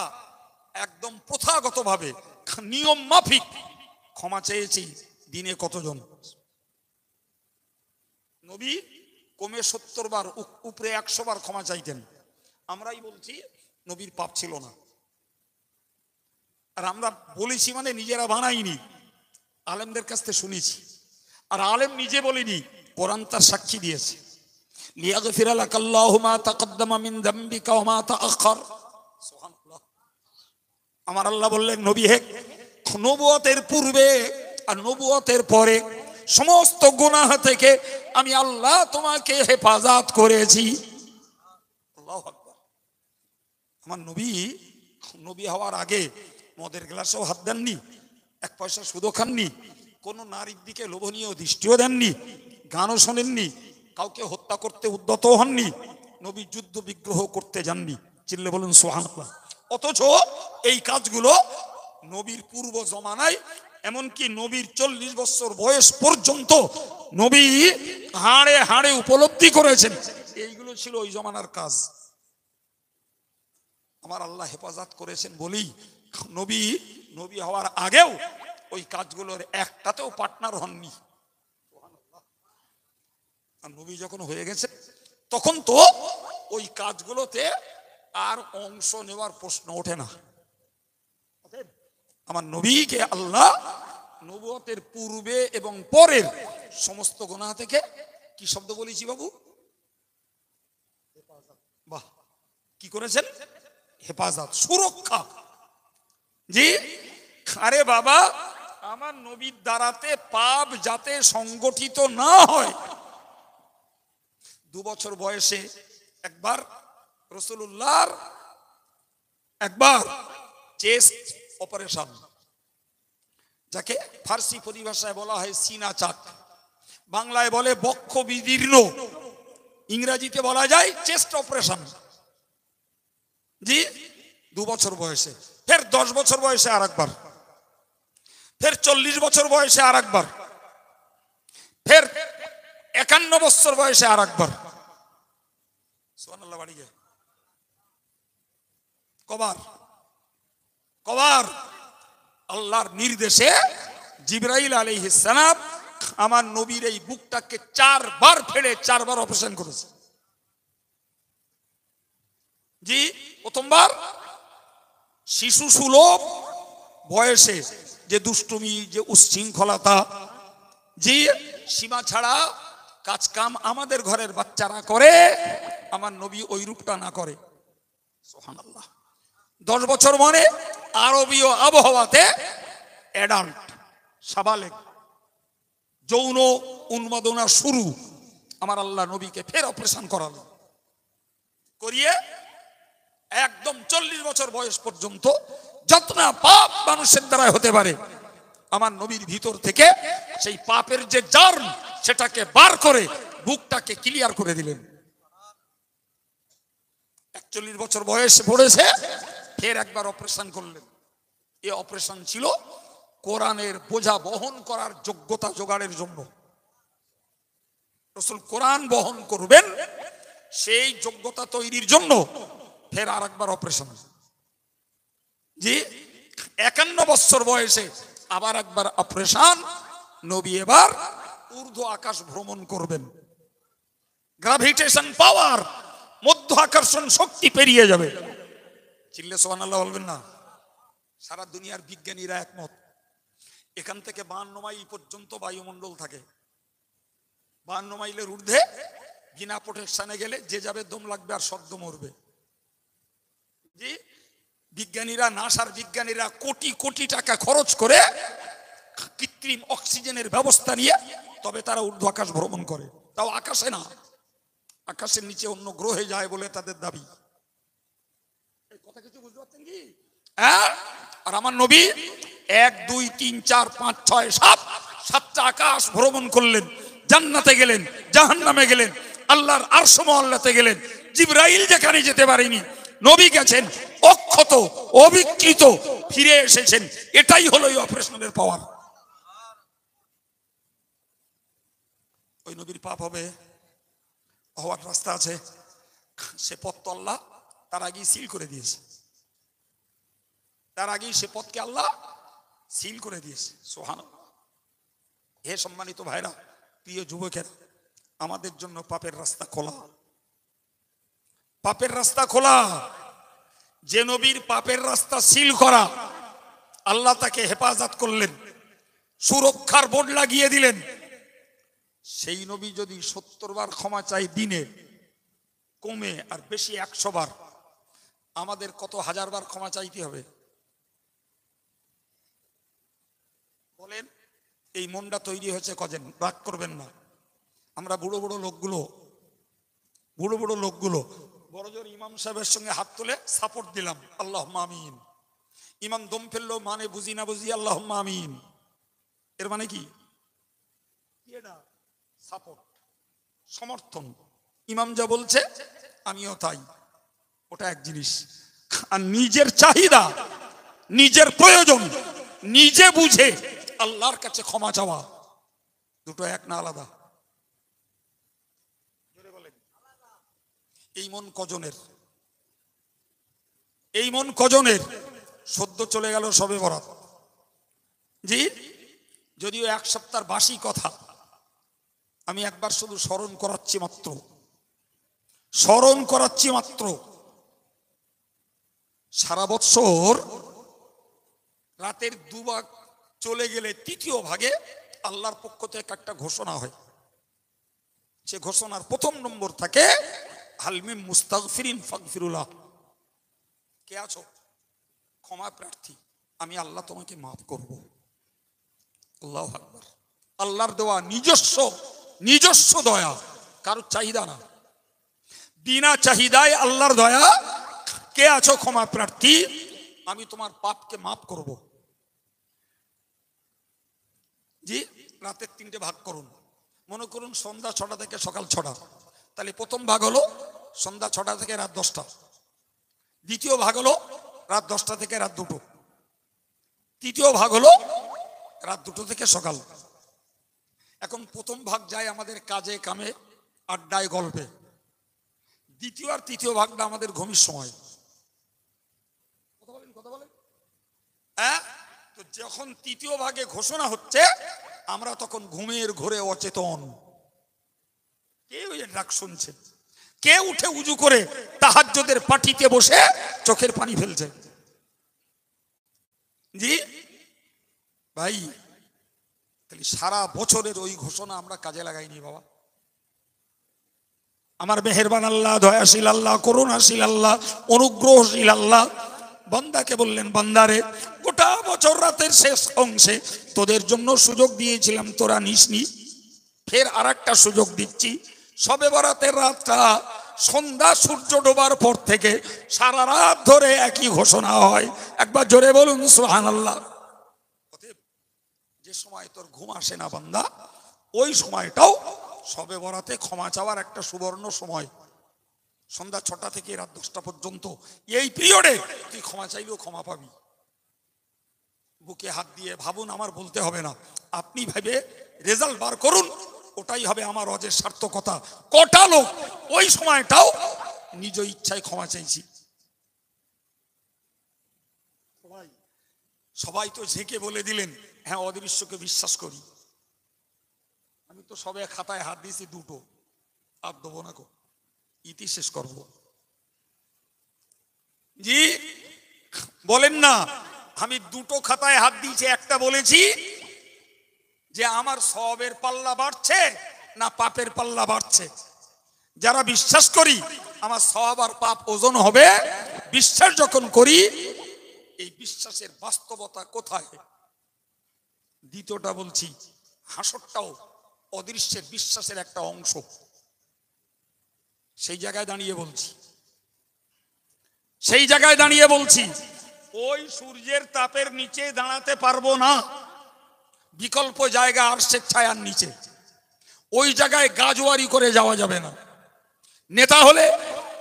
একদম প্রথাগতভাবে নিয়ম মাফিক ক্ষমা চেয়েছি দিনে কতজন? নবী কমে 70 বার, উপরে 100 বার ক্ষমা চাইতেন। আমরাই বলছি নবীর পাপ ছিল না। আর আমরা বলেছি মানে নিজেরা বানাইনি, আলেমদের কাছ থেকে শুনেছি। আর আলেম নিজে বলিনি, কোরআন তার সাক্ষী দিয়েছে। লিয়াগফিরা লাকাল্লাহু মা তাকদ্দামা মিন যামবিকা ওয়া মা তাআখার। সুবহানাল্লাহ। আমার আল্লাহ বললেন, নবী হে, নবুয়তের পূর্বে আর নবুয়তের পরে সমস্ত গুনাহ থেকে আমি আল্লাহ তোমাকে হেফাজত করেছি। আল্লাহু আকবার। আমার নবী, নবী হওয়ার আগে মদের গ্লাসেও হাত দেননি, এক পয়সা সুদও খাননি, কোনো নারীর দিকে লোভনীয় দৃষ্টিও দেননি, গানও শোনেননি, কাউকে হত্যা করতে উদ্যত হননি, নবী যুদ্ধ বিগ্রহ করতে যাননি। চিল্লে বলুন সুবহানাল্লাহ। অথচ এই কাজগুলো নবীর পূর্ব জমানায়, এমনকি নবীর 40 বছর বয়স পর্যন্ত নবী হাড়ে হাড়ে উপলব্ধি করেছেন, এইগুলো ছিল ওই জমানার কাজ। আমার আল্লাহ হেফাজত করেছেন বলেই নবী নবী হওয়ার আগেও ওই কাজগুলোর একটাতেও পার্টনার হননি। আর নবী যখন হয়ে গেছে তখন তো ওই কাজগুলোতে আর অংশ নেওয়ার প্রশ্ন ওঠে না। আমার নবীকে আল্লাহ নবুয়তের পূর্বে এবং পরের সমস্ত গুনাহ থেকে কি শব্দ বলেছি বাবু? বাহ, কি করেছেন? হেফাজত, সুরক্ষা। জি, আরে বাবা, আমার নবীর দ্বারাতে পাপ যাতে সংগঠিত না হয়। 2 বছর বয়সে একবার রাসূলুল্লাহর একবার চেস্ট অপারেশন, যাকে ফার্সি পরিভাষায় বলা হয় সিনা চাক, বাংলায় বলে বক্ষ বিদীর্ণ, ইংরেজিতে বলা যায় চেস্ট অপারেশন। জি, 2 বছর বয়সে। ফের 10 বছর বয়সে আর একবার, ফের 40 বছর বয়সে আর একবার, ফের 51 বছর বয়সে আর একবার। সুবহানাল্লাহ। বাড়ি গে কবার কবার আল্লাহর নির্দেশে জিবরাইল আলাইহিস সালাম আমার নবীর এই বুকটাকে 4 বার ফেলে 4 বার অপারেশন করেছে। জি, প্রথমবার শিশু সুলভ বয়সে যে দুষ্টুমি, যে উচ্ছৃঙ্খলতা, যে সীমা ছাড়া কাজ কাম আমাদের ঘরের বাচ্চারা করে, আমার নবী ওই রূপটা না করে। সুবহানাল্লাহ। 10 বছর মানে আরবীয় আবহাওয়াতে অ্যাডাল্ট, সাবালেগ, যৌন উন্মাদনা শুরু। আমার আল্লাহ নবীকে ফের অপারেশন করালো, করিয়ে একদম 40 বছর বয়স পর্যন্ত যত না পাপ মানুষের দ্বারা হতে পারে, আমার নবীর ভিতর থেকে সেই পাপের যে জার্ম সেটাকে বার করে বুকটাকে ক্লিয়ার করে দিলেন। 41 বছর বয়স পড়েছে, ফের একবার অপারেশন করলেন। এই অপারেশন ছিল কোরআনের বোঝা বহন করার যোগ্যতা জোগাড়ের জন্য। রাসূল কোরআন বহন করবেন, সেই যোগ্যতা তৈরির জন্য ফের আর একবার অপারেশন। জি, 51 বছর বয়সে আবার একবার অপারেশন। নবী এবার ঊর্ধ্ব আকাশ ভ্রমণ করবেন। গ্রাভিটেশন পাওয়ার, মধ্য আকর্ষণ শক্তি পেরিয়ে যাবে। চিল্লে সুবহানাল্লাহ বলবেন না? সারা দুনিয়ার বিজ্ঞানীরা একমত। এখান থেকে 52 মাইল পর্যন্ত বায়ুমণ্ডল থাকে। 52 মাইলের ঊর্ধ্বে বিনা প্রোটেকশনে গেলে যে যাবে দম লাগবে আর শব্দ মরবে। জি, বিজ্ঞানীরা, নাসার বিজ্ঞানীরা কোটি কোটি টাকা খরচ করে কৃত্রিম অক্সিজেনের ব্যবস্থা নিয়ে তবে তারা ঊর্ধ্ব আকাশ ভ্রমণ করে। তাও আকাশে না, আকাশের নিচে অন্য গ্রহে যায় বলে তাদের দাবি। এই কথা কিছু বুঝতে পারছেন কি? আর আমার নবী 1 2 3 4 5 6 7 7টা আকাশ ভ্রমণ করলেন। জান্নাতে গেলেন, জাহান্নামে গেলেন, আল্লাহর আরশ মুআল্লাতে গেলেন। জিবরাইল যেখানে যেতে পারেনি, নবী গেছেন অক্ষত, অবিকৃত, ফিরে এসেছেন। এটাই হলো এই অপারেশনের পাওয়ার। ওই নবীর পাপ হবে, হওয়ার রাস্তা আছে, সে পথ তো আল্লাহ তার আগেই সিল করে দিয়েছে। তার আগেই সে পথকে আল্লাহ সিল করে দিয়েছে। সুবহানাল্লাহ। হে সম্মানিত ভাইরা, প্রিয় যুবকেরা, আমাদের জন্য পাপের রাস্তা খোলা, পাপের রাস্তা খোলা। যে নবীর পাপের রাস্তা সিল করা, আল্লাহ তাকে হেফাজত করলেন, সুরক্ষার বোর্ড লাগিয়ে দিলেন। সেই নবী যদি 70 বার ক্ষমা চাই দিনে, কমে আর বেশি 100 বার, আমাদের কত হাজার বার ক্ষমা চাইতে হবে বলেন? এই মনটা তৈরি হয়েছে কজন, রাগ করবেন না। আমরা বুড়ো বুড়ো লোকগুলো বড় জোর ইমাম সাহেবের সঙ্গে হাত তুলে সাপোর্ট দিলাম, আল্লাহুম্মা আমিন। ইমাম দম ফেললো, মানে বুঝি না বুঝি আল্লাহুম্মা আমিন, এর মানে কি? এটা সাপোর্ট, সমর্থন। ইমাম যা বলছে আমিও তাই, ওটা এক জিনিস। আর নিজের চাহিদা, নিজের প্রয়োজন নিজে বুঝে আল্লাহর কাছে ক্ষমা চাওয়া, দুটো এক না আলাদা? এই মন কজনের? এই মন কজনের? সদ্য চলে গেল সবে বরাত, জি, যদিও 1 সপ্তাহ বাসি কথা, আমি একবার শুধু স্মরণ করাচ্ছি মাত্র। সারা বৎসর রাতের 2 ভাগ চলে গেলে 3য় ভাগে আল্লাহর পক্ষ থেকে একটা ঘোষণা হয়। সে ঘোষণার 1ম নম্বর থাকে হালমিম মুস্তাগফিরিন ফাগফিরুল্লাহ, কে আছো ক্ষমা প্রার্থী, আমি আল্লাহ তোমাকে মাফ করব। আল্লাহু আকবার। আল্লাহর দেওয়া নিজস্ব দয়া, কারো চাহিদা না, বিনা চাহিদায় আল্লাহর দয়া। কে আছো ক্ষমা প্রার্থী, আমি তোমার পাপকে মাফ করব। জি, রাতের 3টে ভাগ করুন। মনে করুন সন্ধ্যা 6টা থেকে সকাল 6টা, তাহলে 1ম ভাগ হলো সন্ধ্যা 6টা থেকে রাত 10টা, 2য় ভাগ হলো রাত 10টা থেকে রাত 2টো, 3য় ভাগ হলো রাত 2টো থেকে সকাল। এখন 1ম ভাগ যায় আমাদের কাজে কামে আড্ডায় গল্পে, 2য় আর 3য় ভাগটা আমাদের ঘুমের সময়। কথা বলেন হ্যাঁ? তো যখন 3য় ভাগে ঘোষণা হচ্ছে, আমরা তখন ঘুমের ঘোরে অচেতন। কেউ এর ডাক শুনছে, কে উঠে উজু করে তাহাজ্জুদের পাটিতে বসে চোখের পানি ফেলছে। জি ভাই, তাহলে সারা বছরের ওই ঘোষণা আমরা কাজে লাগাইনি বাবা। আমার মেহেরবান আল্লাহ, দয়াশীল আল্লাহ, করুণাশীল আল্লাহ, অনুগ্রহশীল আল্লাহ বান্দাকে বললেন, বান্দারে গোটা বছর রাতের শেষ অংশে তোদের জন্য সুযোগ দিয়েছিলাম, তোরা নিসনি, ফের আরেকটা সুযোগ দিচ্ছি। শবে বরাতের রাতটা সন্ধ্যা সূর্য ডোবার পর থেকে সারা রাত ধরে একই ঘোষণা হয়। একবার জোরে বলুন সুবহানাল্লাহ। যে সময় তোর ঘুম আসে না বান্দা, ওই সময়টাও শবে বরাতে ক্ষমা চাওয়ার একটা সুবর্ণ সময়। সন্ধ্যা 6টা থেকে রাত 10টা পর্যন্ত এই পিরিয়ডে তুই ক্ষমা চাইলেও ক্ষমা পাবি। বুকে হাত দিয়ে ভাবুন, আমার বলতে হবে না, আপনি ভেবে রেজাল্ট বার করুন, ওটাই হবে আমার হজের সার্থকতা। কটা লোক ওই সময়টাও নিজ ইচ্ছায় ক্ষমা চাইছি? সবাই তো ঝেঁকে বলে দিলেন, হ্যাঁ অদৃশ্যকে বিশ্বাস করি। আমি তো সবে খাতায় হাত দিয়েছি 2টো, আর দেবো না, ইতি শেষ করব। জি বলেন না, আমি 2টো খাতায় হাত দিয়েছি, একটা বলেছি যে আমার সওয়াবের পাল্লা বাড়ছে না পাপের পাল্লা বাড়ছে। যারা বিশ্বাস করি আমার সওয়াব আর পাপ ওজন হবে, বিশ্বাস যখন করি, এই বিশ্বাসের বাস্তবতা কোথায়? দ্বিতীয়টা বলছি, হাসরটাও অদৃশ্যের বিশ্বাসের একটা অংশ। সেই জায়গায় দাঁড়িয়ে বলছি, ওই সূর্যের তাপের নিচে দাঁড়াতে পারবো না, বিকল্প জায়গা আরশের ছায়ার নিচে। ওই জায়গায় গাজওয়ারি করে যাওয়া যাবে না। নেতা হলে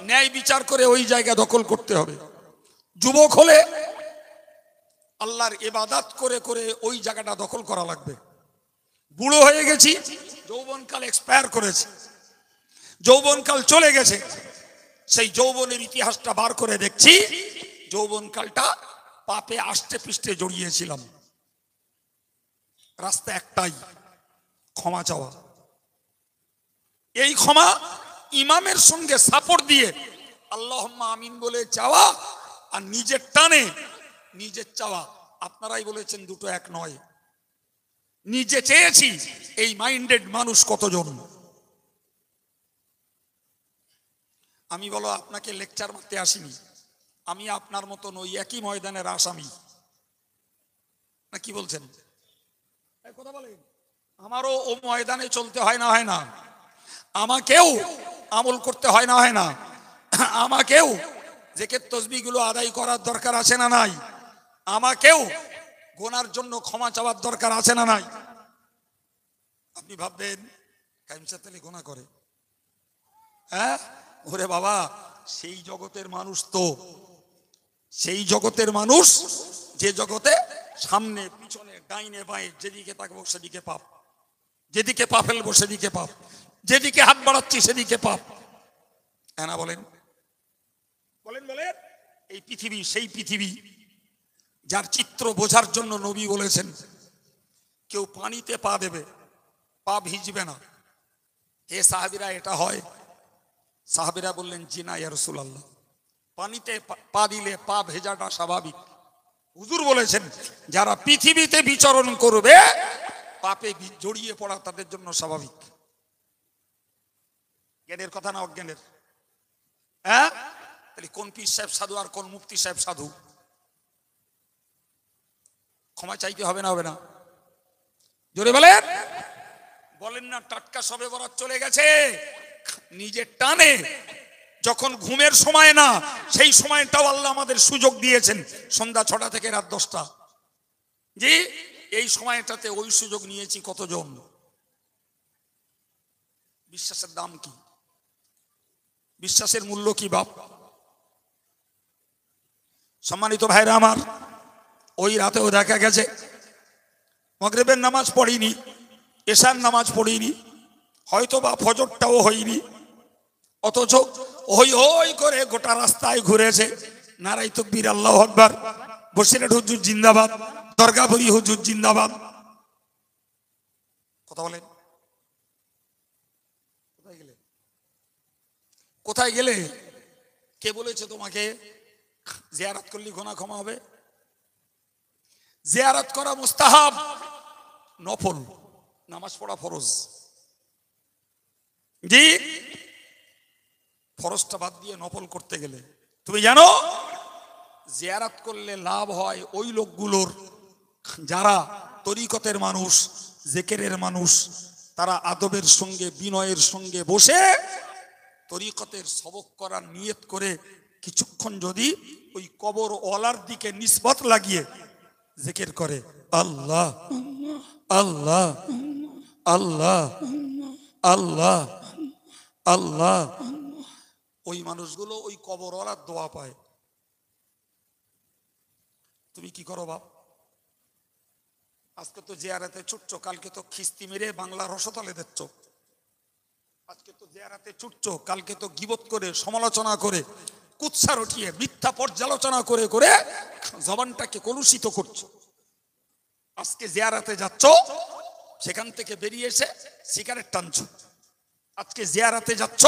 ন্যায় বিচার করে ওই জায়গা দখল করতে হবে। যুবক হলে আল্লাহর ইবাদত করে করে ওই জায়গাটা দখল করা লাগবে। বুড়ো হয়ে গেছি, যৌবনকাল এক্সপায়ার করেছে, যৌবনকাল চলে গেছে, সেই যৌবনের ইতিহাসটা বার করে দেখছি, যৌবনকালটা পাপে আষ্টে পৃষ্ঠে জড়িয়েছিলাম। রাস্তা একটাই, ক্ষমা চাওয়া। এই ক্ষমা ইমামের সঙ্গে সাপোর্ট দিয়ে আল্লাহুম্মা আমিন বলে চাওয়া, আর নিজের টানে নিজের চাওয়া। আপনারাই বলেছেন 2টো এক নয়। নিজে চেয়েছি, এই মাইন্ডেড মানুষ কতজন? আমি বলো আপনাকে লেকচার মারতে আসিনি, আমি আপনার মতন ওই একই ময়দানের আসামি, না কি বলছেন? কথা বলেন। আমারও ও ময়দানে চলতে হয় না, হয় না? আমাকেও আমল করতে হয় না, হয় না? আমাকেও জিকির তাসবিহগুলো আদায় করার দরকার আছে না নাই? আমাকেও গোনার জন্য ক্ষমা চাওয়ার দরকার আছে না নাই? আপনি ভাববেন কায়েম সাহেব তাহলে গোনা করে? হ্যাঁ, ওরে বাবা, সেই জগতের মানুষ তো, সেই জগতের মানুষ যে জগতে সামনে পিছনে ডাইনে বাঁয়ে যেদিকে তাকবো সেদিকে পাপ, যেদিকে পা ফেলবো সেদিকে পাপ, যেদিকে হাত বাড়াচ্ছি সেদিকে পাপ। হ্যাঁ না বলেন? বলেন বলেন। এই পৃথিবী সেই পৃথিবী যার চিত্র বোঝার জন্য নবী বলেছেন কেউ পানিতে পা দেবে, পা ভিজবে না। হে সাহাবীরা, এটা হয়? সাহাবীরা বললেন জি না ইয়া রাসূলুল্লাহ, পানিতে পা দিলে পা ভেজাটা স্বাভাবিক। হুজুর বলেছেন যারা পৃথিবীতে বিচরণ করবে পাপে জড়িয়ে পড়া তাদের জন্য স্বাভাবিক। জ্ঞানের কথা না অজ্ঞানের? হ্যাঁ, তাহলে কোন পীর সাহেব সাধু আর কোন মুফতি সাহেব সাধু? ক্ষমা চাইতে হবে না, হবে না? জোরে বলেন। বলেন না টাটকা সবে বরাত চলে গেছে, নিজের টানে যখন ঘুমের সময় না, সেই সময়টাও আল্লাহ আমাদের সুযোগ দিয়েছেন, সন্ধ্যা 6টা থেকে রাত 10টা। জি, এই সময়টাতে ওই সুযোগ নিয়েছি কতজন? বিশ্বাসের দাম কি? বিশ্বাসের মূল্য কি বাপ? সম্মানিত ভাইরা আমার, ওই রাতেও দেখা গেছে মাগরিবের নামাজ পড়িনি, এশার নামাজ পড়িনি, হয়তো বা ফজরটাও হয়নি, অথচ হই হই করে গোটা রাস্তায় ঘুরেছে, নারাই তাকবীর, আল্লাহু আকবার, বসিরহাট হুজুর জিন্দাবাদ, দরগাপুরি হুজুর জিন্দাবাদ। কথা বলেন, কোথায় গেলে? কোথায় গেলে? কে বলেছে তোমাকে জিয়ারত করলে গুনাহ ক্ষমা হবে? জিয়ারত করা মুস্তাহাব, নফল, নামাজ পড়া ফরজ। জি, ফরজটা বাদ দিয়ে নফল করতে গেলে তুমি জানো জিয়ারত করলে লাভ হয় ওই লোকগুলোর যারা তরিকতের মানুষ, জিকিরের মানুষ, তারা আদবের সঙ্গে বিনয়ের সঙ্গে বসে তরিকতের সবক করার নিয়ত করে কিছুক্ষণ যদি ওই কবর ওয়ালার দিকে নিসবত লাগিয়ে জিকির করে, আল্লাহ আল্লাহ আল্লাহ আল্লাহ আল্লাহ, ওই মানুষগুলো ওই কবরওয়ালার দোয়া পায়। তুমি কি করো বাপ? আজকে তো জিয়ারাতে ছুটছো, কালকে তো খিস্তি মেরে বাংলা রসতলে দিচ্ছ। আজকে তো জিয়ারাতে ছুটছো, কালকে তো গীবত করে, সমালোচনা করে, কুৎসা রটিয়ে, মিথ্যা পর্যালোচনা করে করে জবানটাকে কলুষিত করছো। আজকে জিয়ারাতে যাচ্ছ, সেখান থেকে বেরিয়ে এসে সিগারেট টানছো। আজকে জিয়ারাতে যাচ্ছ,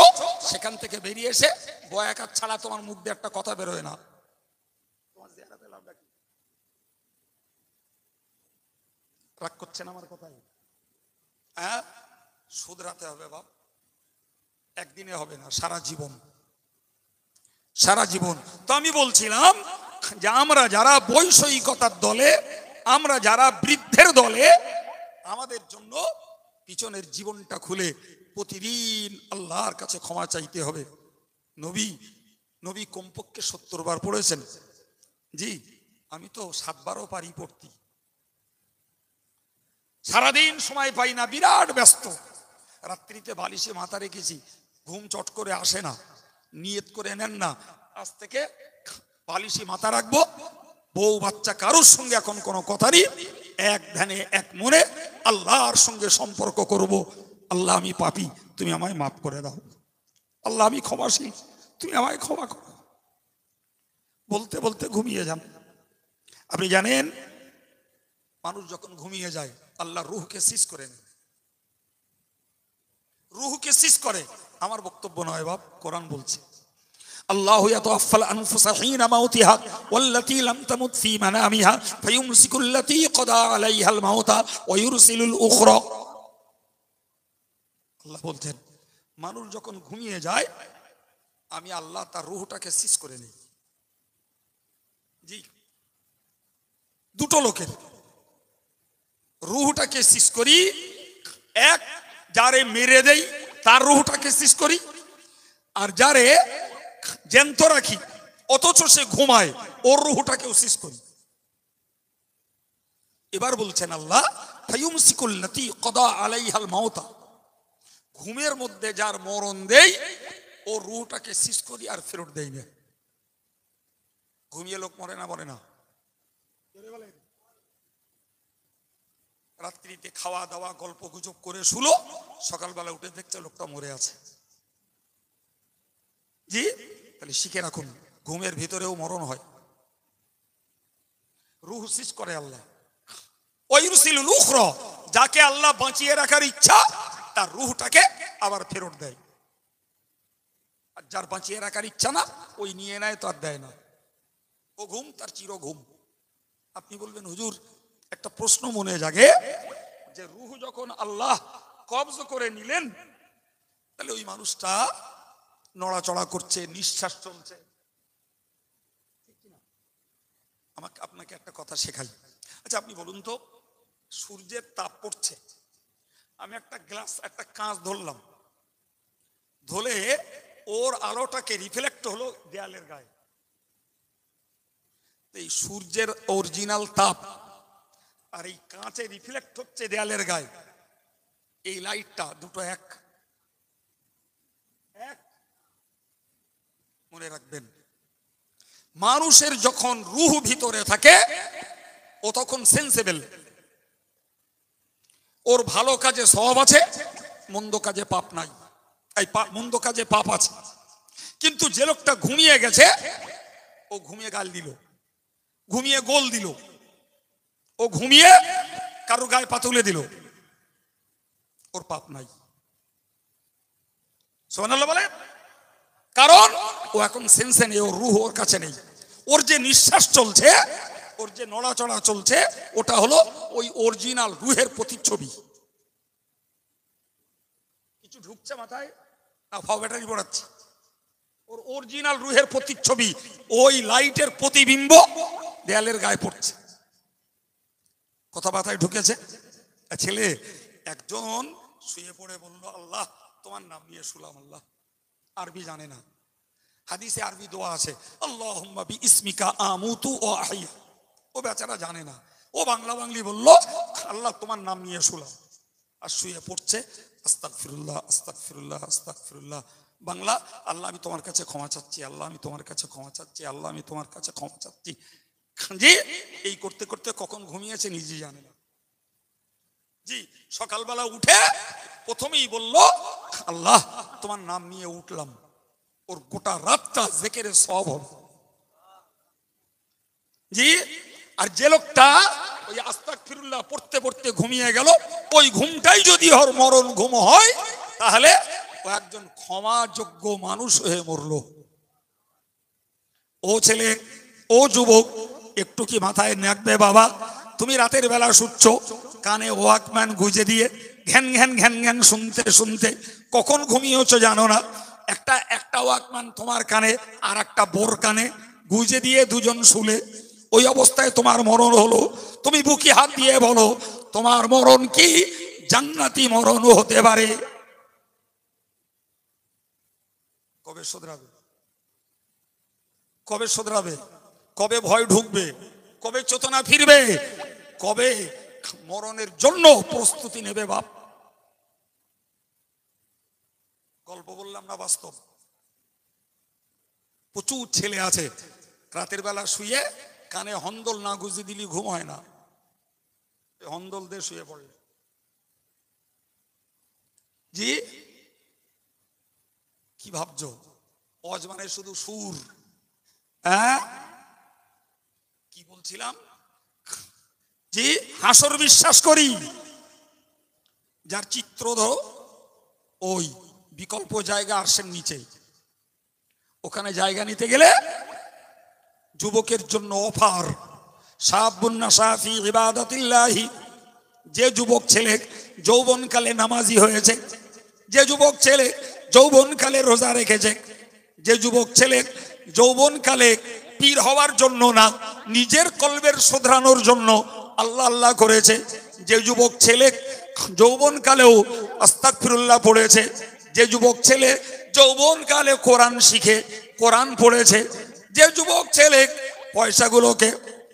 সেখান থেকে বেরিয়ে এসে বয়াকাত ছাড়া তোমার মুখ দিয়ে একটা কথা বেরোয় না। তোমার জিয়ারাতে লাভটা কি? রাগ করছেন আমার কথাই? হ্যাঁ, শুধরাতে হবে বাপ, একদিনে হবে না, সারা জীবন, সারা জীবন। তো আমি বলছিলাম যে আমরা যারা বৈষয়িকতার দলে, আমরা যারা বৃদ্ধের দলে, আমাদের জন্য পিছনের জীবনটা খুলে প্রতিদিন আল্লাহর কাছে ক্ষমা চাইতে হবে। নবী নবী কমপক্ষে 70 বার পড়েছেন। জি, আমি তো 7 বারও পারি পড়তে। সারাদিন সময় পাই না, বিরাট ব্যস্ত। রাত্রিতে বালিশে মাথা রেখেছি, ঘুম চট করে আসে না। নিয়ত করে নেন না, আজ থেকে বালিশে মাথা রাখবো, বউ বাচ্চা কারোর সঙ্গে এখন কোনো কথা নেই, এক ধ্যানে এক মনে আল্লাহর সঙ্গে সম্পর্ক করব। আল্লাহ আমি পাপী, তুমি আমায় মাফ করে দাও। আল্লাহ আমি ক্ষমাশীল, তুমি আমায় ক্ষমা করো। বলতে বলতে ঘুমিয়ে যান। আপনি জানেন মানুষ যখন ঘুমিয়ে যায় আল্লাহ রূহকে সিজ করে নেয়, রূহকে সিজ করে। আমার বক্তব্য নয় বাপ, কোরআন বলছে। আল্লাহু ইয়াতাওয়াফাল আনফুসা হিনা মাউতিহা ওয়াল্লাতী লাম তামুত ফী মানামিহা ফায়ুমসিকুল্লাতী ক্বাদা আলাইহাল মাউতা ওয়া ইউরসিলুল উখরা। আল্লাহ বলছেন, মানুষ যখন ঘুমিয়ে যায় আমি আল্লাহ তার রূহটাকে সিজ করে নেই। জি, দুটো লোকের রূহটাকে সিজ করি। এক, যারে মেরে দেই তার রূহটাকে সিজ করি, আর যারে জ্যান্ত রাখি অথচ সে ঘুমায় ওর রূহটাকেও সিজ করি। এবার বলছেন আল্লাহ, ফায়ুমসিকুল্লাতী ক্বাদা আলাইহাল মাউতা, ঘুমের মধ্যে যার মরণ দেই ও রূহটাকে সিজ করি আর ফেরত দেই না। ঘুমিয়ে লোক মরে না, মরে না? রাত্রিতে খাওয়া দাওয়া গল্প গুজব করে শুলো, সকালবেলা উঠে দেখছে লোকটা মরে আছে। জি, তাহলে শিখে রাখুন, ঘুমের ভিতরেও মরণ হয়। রূহ সিজ করে আল্লাহ। ওয়াইরসিলুল উখরা, যাকে আল্লাহ বাঁচিয়ে রাখার ইচ্ছা তার রূহটাকে আবার ফেরত দেয়, আর যার বাঁচিয়ে রাখার ইচ্ছা না ওই নিয়ে নেয় তো আর দেয় না। ও ঘুম তার চির ঘুম। আপনি বলবেন হুজুর একটা প্রশ্ন মনে জাগে, যে রূহ যখন আল্লাহ কবজ করে নিলেন তাহলে ওই মানুষটা নড়াচড়া করছে, নিঃশ্বাস চলছে, আমাকে আপনাকে একটা কথা শেখাই। আচ্ছা আপনি বলুন তো, সূর্যের তাপ পড়ছে, আমি একটা গ্লাস একটা কাঁচ ধরলাম, ধরে ওর আলোটাকে রিফ্লেক্ট হলো দেয়ালের গায়ে। এই সূর্যের অরিজিনাল তাপ আর এই কাঁচে রিফ্লেক্ট হচ্ছে দেয়ালের গায়ে, এই লাইটটা দুটো এক এক। মনে রাখবেন, মানুষের যখন রূহ ভিতরে থাকে ও তখন সেন্সেবল, ওর ভালো কাজে সওয়াব আছে, মন্দ কাজে পাপ নাই, এই মন্দ কাজে পাপ আছে। কিন্তু যে লোকটা ঘুমিয়ে গেছে ও ঘুমিয়ে গাল দিল, ঘুমিয়ে গোল দিল, ও ঘুমিয়ে কারো গায়ে পা তুলে দিল, ওর পাপ নাই। সুবহানাল্লাহ বলে, কারণ ও এখন সেন্সে নেই, ওর রূহ ওর কাছে নেই। ওর যে নিঃশ্বাস চলছে, ওর যে নড়াচড়া চলছে, ওটা হলো ওই অরিজিনাল রূহের প্রতিচ্ছবি। কিছু ঢুকছে মাথায় না ফাও ব্যাটারি পড়াচ্ছে? ওর অরিজিনাল রূহের প্রতিচ্ছবি, ওই লাইটের প্রতিবিম্ব দেয়ালের গায়ে পড়ছে। কথা মাথায় ঢুকেছে? ছেলে একজন শুয়ে পড়ে বলল, আল্লাহ তোমার নাম নিয়ে শুলাম। আল্লাহ আরবি জানে না, হাদিসে আরবি দোয়া আছে, আল্লাহুম্মা বিইসমিকা আমুতু ওয়া আহইয়া। ও বেচারা জানে না, ও বাংলা বাংলি বলল, আল্লাহ তোমার নাম নিয়ে শুলাম, আর শুয়ে পড়ছে আস্তাগফিরুল্লাহ আস্তাগফিরুল্লাহ আস্তাগফিরুল্লাহ। বাংলা, আল্লাহ আমি তোমার কাছে ক্ষমা চাচ্ছি, আল্লাহ আমি তোমার কাছে ক্ষমা চাচ্ছি, আল্লাহ আমি তোমার কাছে ক্ষমা চাচ্ছি। জি, এই করতে করতে কখন ঘুমিয়েছে নিজে জানে না। জি, সকালবেলা উঠে প্রথমেই বলল, আল্লাহ তোমার নাম নিয়ে উঠলাম, ওর গোটা রাতটা জিকিরে সওয়াব হবে। জি, আর যে লোকটা ওই আস্তাগফিরুল্লাহ পড়তে পড়তে ঘুমিয়ে গেল, ওই ঘুমটাই যদি ওর মরণ ঘুম হয়, তাহলে ও একজন ক্ষমাযোগ্য মানুষ হয়ে মরল। ও ছেলে, ও যুবক, একটু কি মাথায় রাখবে বাবা, তুমি রাতের বেলা শুচ্ছ, কানে ওয়াকম্যান গুঁজে দিয়ে ঘ্যান ঘ্যান ঘ্যান ঘ্যান শুনতে শুনতে কখন ঘুমিয়েছো জানো না। একটা ওয়াকম্যান তোমার কানে আর একটা বোর কানে গুঁজে দিয়ে দুজন শুলে, ওই অবস্থায় তোমার মরণ হলো। তুমি বুকে হাত দিয়ে বলো, তোমার মরণ কি জান্নাতি মরণও হতে পারে। কবে শোধরাবে? কবে শোধরাবে? কবে ভয় ঢুকবে? কবে চেতনা ফিরবে? কবে মরণের জন্য প্রস্তুতি নেবে বাপ? গল্প বললাম না বাস্তব? প্রচুর ছেলে আছে রাতের বেলা শুয়ে কানে হন্দল না গুঁজে দিলি ঘুম হয় না, হন্দল দিয়ে শুয়ে পড়লে। জি, কি ভাবছো? অজ মানে শুধু সুর? হ্যাঁ, কি বলছিলাম? জি, হাসর বিশ্বাস করি, যার চিত্র ধরো ওই বিকল্প জায়গা আরশের নিচে, ওখানে জায়গা নিতে গেলে যুবকের জন্য অফার, শাবুন নাশা ফি ইবাদাতিল্লাহি, যে যুবক ছেলে যৌবনকালে নামাজি হয়েছে, যে যুবক ছেলে যৌবনকালে রোজা রেখেছে, যে যুবক ছেলে যৌবনকালে পীর হওয়ার জন্য না, নিজের কলবের শুধরানোর জন্য আল্লাহ আল্লাহ করেছে, যে যুবক ছেলে যৌবনকালেও আস্তাগফিরুল্লাহ পড়েছে, যে যুবক ছেলে যৌবনকালে কোরআন শিখে কোরআন পড়েছে, যে যুবক ছেলে পয়সাগুলোকে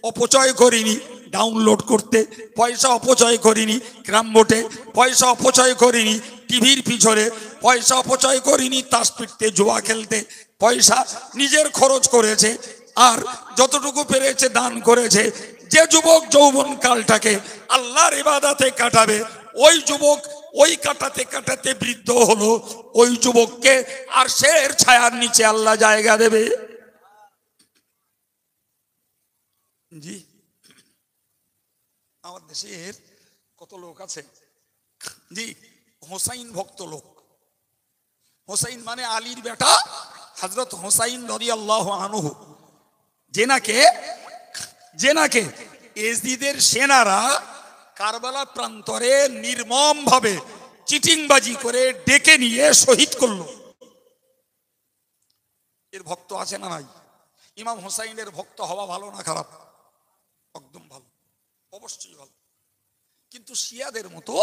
অপচয় করিনি ডাউনলোড করতে, পয়সা অপচয় করিনি গ্রাম ভোটে, পয়সা অপচয় করিনি টিভির পিছনে, পয়সা অপচয় করিনি তাস পিটতে জুয়া খেলতে, পয়সা নিজের খরচ করেছে আর যতটুকু পেরেছে দান করেছে। যে যুবক যৌবন কালটাকে আল্লাহর ইবাদতে কাটাবে, ওই যুবক ওই কাটাতে কাটাতে বৃদ্ধ হলো, ওই যুবককে আরশের ছায়ার নিচে আল্লাহ জায়গা দেবে। জি, আমার দেশের কত লোক আছে জি হোসাইন ভক্ত লোক। হোসাইন মানে আলীর বেটা হযরত হোসাইন রাদিয়াল্লাহু আনহু, যে নাকে এজিদের সেনারা কারবালা প্রান্তরে নির্মম ভাবে চিটিংবাজি করে ডেকে নিয়ে শহীদ করলো। এর ভক্ত আছে না নাই? ইমাম হোসাইনের ভক্ত হওয়া ভালো না খারাপ? একদম ভালো, অবশ্যই ভালো। কিন্তু শিয়াদের মতো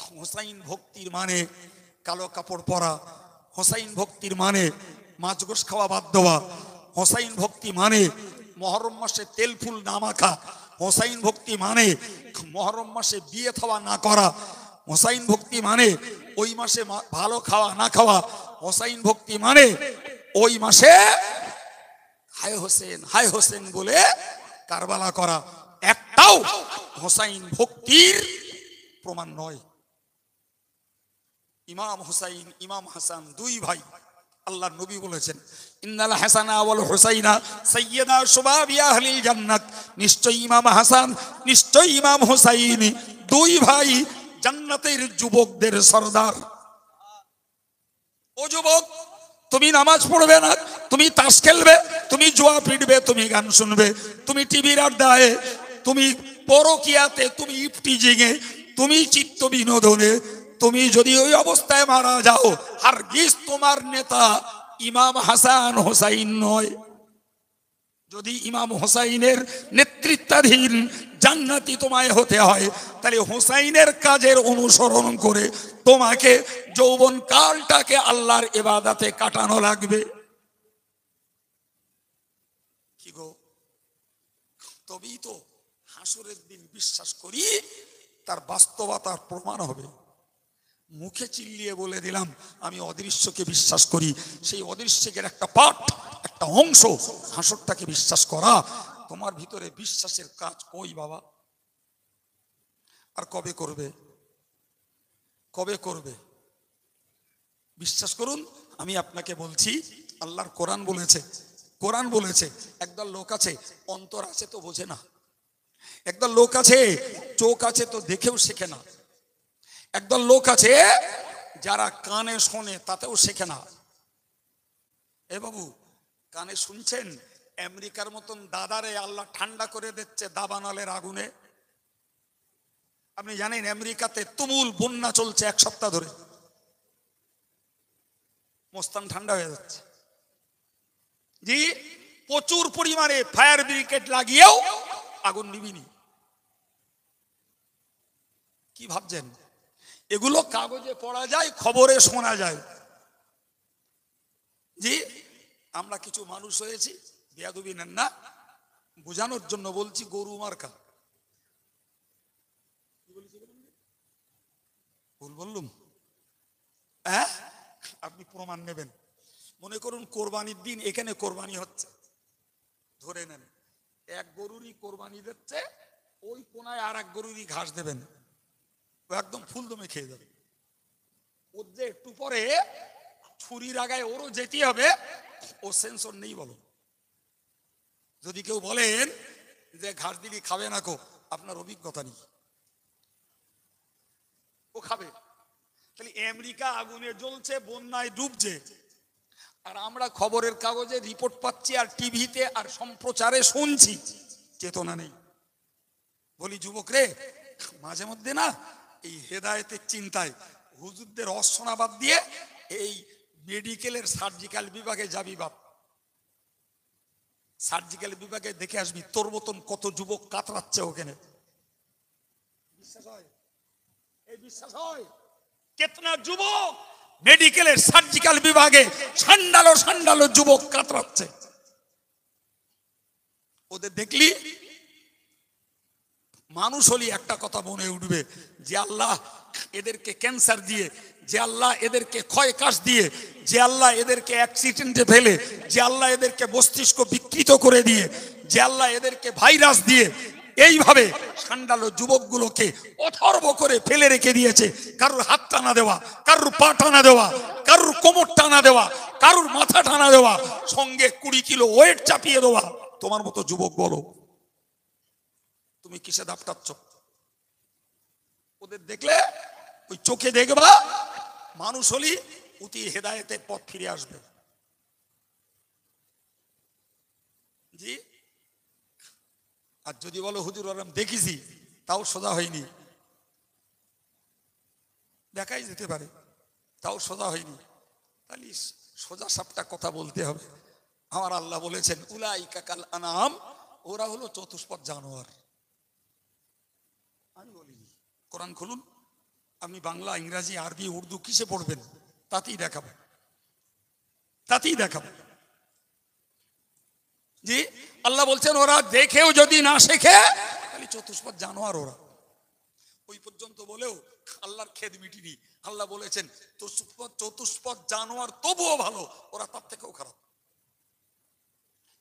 হোসাইন ভক্তির মানে কালো কাপড় পরা, হোসাইন ভক্তির মানে মাছ গোশ খাওয়া বাদ দেওয়া, হোসাইন ভক্তি মানে মহরম মাসে তেল ফুল না মাখা, হোসাইন ভক্তি মানে মহরম মাসে বিয়ে থাওয়া না করা, হোসাইন ভক্তি মানে ওই মাসে ভালো খাওয়া না খাওয়া, হোসাইন ভক্তি মানে ওই মাসে হায় হোসেন বলে কারবালা করা। একটাও হোসাইন ভক্তির প্রমাণ নয়। ইমাম হুসাইন ইমাম হাসান দুই ভাই, আল্লাহর নবী বলেছেন ইন্নাল হাসানা ওয়াল হুসাইনা সাইয়্যিদা শুবাবি আহলিল জান্নাত, নিশ্চয়ই ইমাম হাসান নিশ্চয়ই ইমাম হুসাইন দুই ভাই জান্নাতের যুবকদের সরদার। ও যুবক, তুমি নামাজ পড়বে না, তুমি তাস খেলবে, তুমি জুয়া পিটবে, তুমি গান শুনবে, তুমি টিভির আড্ডায়, তুমি পরকিয়াতে, তুমি ইফটিজিংয়ে, তুমি চিত্ত বিনোদনে, তুমি যদি ওই অবস্থায় মারা যাও, হারগিজ তোমার নেতা ইমাম হাসান হোসাইন নয়। যদি ইমাম হোসাইনের নেতৃত্বাধীন জান্নাতি তোমায় হতে হয়, তাহলে হোসাইনের কাজের অনুসরণ করে তোমাকে যৌবন কালটাকে আল্লাহর ইবাদতে কাটানো লাগবে। কি গো, তবেই তো হাসরের দিন বিশ্বাস করি তার বাস্তবতার প্রমাণ হবে। মুখে চিল্লিয়ে বলে দিলাম আমি অদৃশ্যকে বিশ্বাস করি, সেই অদৃশ্যের একটা পার্ট, একটা অংশ হাসরটাকে বিশ্বাস করা। তোমার ভিতরে বিশ্বাসের কাজ কই বাবা? আর কবে করবে? কবে করবে? বিশ্বাস করুন, আমি আপনাকে বলছি, আল্লাহর কোরআন বলেছে, কোরআন বলেছে একদল লোক আছে অন্তর আছে তো বোঝে না, একদল লোক আছে চোখ আছে তো দেখেও শেখে না, একদল লোক আছে যারা কানে শোনে তাতেও শেখে না। এ বাবু, কানে শুনছেন আমেরিকার মতন দাদারে আল্লাহ ঠান্ডা করে দিচ্ছে দাবানলের আগুনে। আপনি জানেন আমেরিকাতে তুমুল বন্যা চলছে 1 সপ্তাহ ধরে, মস্তান ঠান্ডা হয়ে যাচ্ছে। জি, প্রচুর পরিমাণে ফায়ার ব্রিগেড লাগিয়েও আগুন নিবিনি। কি ভাবছেন? এগুলো কাগজে পড়া যায়, খবরে শোনা যায়। জি, আমরা কিছু মানুষ হয়েছি, বেয়াদবি নেন না, বোঝানোর জন্য বলছি, গরু মার্কা। ভুল বললুম? হ্যাঁ, আপনি প্রমাণ নেবেন। মনে করুন কোরবানির দিন এখানে কোরবানি হচ্ছে, ধরে নেন এক গরুরই কোরবানি দিচ্ছে, ওই কোনায় আর এক গরুরই ঘাস দেবেন, ও একদম ফুলদমে খেয়ে যাবে। ওর যে একটু পরে ছুরির আগায় ওরও যেতে হবে, ও সেন্সর নেই বলো। যদি কেউ বলেন যে ঘাস দিলি খাবে না, কো আপনার অভিজ্ঞতা নেই, ও খাবে। তাহলে আমেরিকা আগুনে জ্বলছে, বন্যায় ডুবছে, আর আমরা খবরের কাগজে রিপোর্ট পাচ্ছি আর টিভিতে আর সম্প্রচারে শুনছি, চেতনা নেই। বলি যুবক রে, মাঝে মধ্যে না এই হেদায়েতের চিন্তায় হুজুরদের অশোনা বাদ দিয়ে এই মেডিকেলের সার্জিক্যাল বিভাগে যাবি বাপ। সার্জিক্যাল বিভাগে দেখে আসবি তোর মতন কত যুবক কাতরাচ্ছে ওখানে। বিশ্বাস হয়? এই বিশ্বাস হয়? কেতনা যুবক মেডিকেলের সার্জিক্যাল বিভাগে সান্ডালো সান্ডালো যুবক কাতরাচ্ছে। ওদের দেখলি মানুষ হলি একটা কথা মনে উঠবে, যে আল্লাহ এদেরকে ক্যান্সার দিয়ে, যে আল্লাহ এদেরকে ক্ষয়কাশ দিয়ে, যে আল্লাহ এদেরকে অ্যাক্সিডেন্টে ফেলে, যে আল্লাহ এদেরকে মস্তিষ্ক বিকৃত করে দিয়ে, যে আল্লাহ এদেরকে ভাইরাস দিয়ে এইভাবে সান্ডালো যুবকগুলোকে অথর্ব করে ফেলে রেখে দিয়েছে। কারুর হাত টানা দেওয়া, কারুর পা টানা দেওয়া, কারুর কোমর টানা দেওয়া, কারুর মাথা টানা দেওয়া, সঙ্গে 20 কিলো ওয়েট চাপিয়ে দেওয়া। তোমার মতো যুবক বলো তুমি কিসে দাপটাচ্ছ? ওদের দেখলে ওই চোখে দেখবা মানুষ হলি অতি হেদায়েতের পথ ফিরে আসবে। জি, আর যদি বলো হুজুর ওরম দেখেছি, তাও সোজা হয়নি, দেখাই যেতে পারে, তাও সোজা হয়নি, তাহলে সোজা সাপটা কথা বলতে হবে। আমার আল্লাহ বলেছেন উলাইকা কাল আনাম, ওরা হলো চতুষ্পদ জানোয়ার। আমি বলিনি, কোরআন খুলুন, আপনি বাংলা, ইংরাজি, আরবি, উর্দু কিসে পড়বেন, তাতেই দেখাবো, তাতেই দেখাবো। জি, আল্লাহ বলছেন ওরা দেখেও যদি না শেখে তাহলে চতুষ্পদ জানোয়ার ওরা। ওই পর্যন্ত বলেও আল্লাহর খেদ মিটিনি। আল্লাহ বলেছেন চতুষ্পদ জানোয়ার তবুও ভালো, ওরা তার থেকেও খারাপ।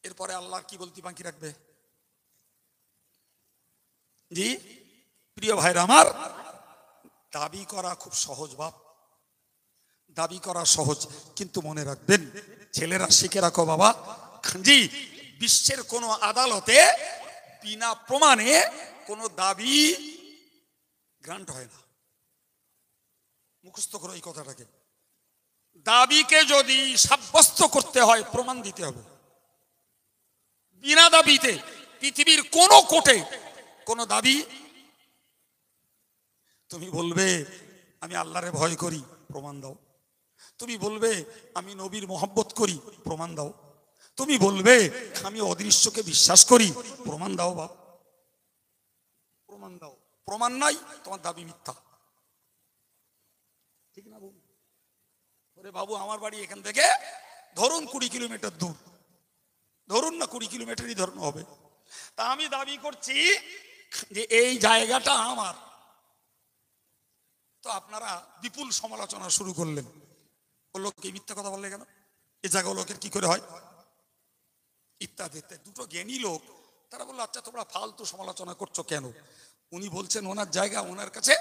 এরপরে আল্লাহ কি বলতে বাকি রাখবে? জি প্রিয় ভাইরা আমার, দাবি করা খুব সহজ বাপ, দাবি করা সহজ, কিন্তু মনে রাখবেন ছেলেরা শিখে রাখো বাবা, জি বিশ্বের কোন আদালতে বিনা প্রমাণে কোন দাবি গ্রান্ট হয় না। মুখস্থ করো এই কথাটাকে। দাবিকে যদি সাব্যস্ত করতে হয় প্রমাণ দিতে হবে। বিনা দাবিতে পৃথিবীর কোন কোর্টে কোন দাবি, তুমি বলবে আমি আল্লাহরে ভয় করি, প্রমাণ দাও। তুমি বলবে আমি নবীর মহব্বত করি, প্রমাণ দাও। তুমি বলবে আমি অদৃশ্যকে বিশ্বাস করি, প্রমাণ দাও বাপ, প্রমাণ দাও। প্রমাণ নাই, তোমার দাবি মিথ্যা। ঠিক না বাবু? ওরে বাবু, আমার বাড়ি এখান থেকে ধরুন 20 কিলোমিটার দূর, ধরুন না 20 কিলোমিটারই ধরুন হবে, তা আমি দাবি করছি যে এই জায়গাটা আমার। তো আপনারা বিপুল সমালোচনা শুরু করলেন, বললো কি মিথ্যা কথা বললে কেন, এ জায়গা লোকের কি করে হয়, ইত্যাদি ইত্যাদি। দুটো জ্ঞানী লোক তারা বললো আচ্ছা তোমরা ফালতু সমালোচনা করছো কেন? উনি বলছেন ওনার জায়গা, ওনার কাছে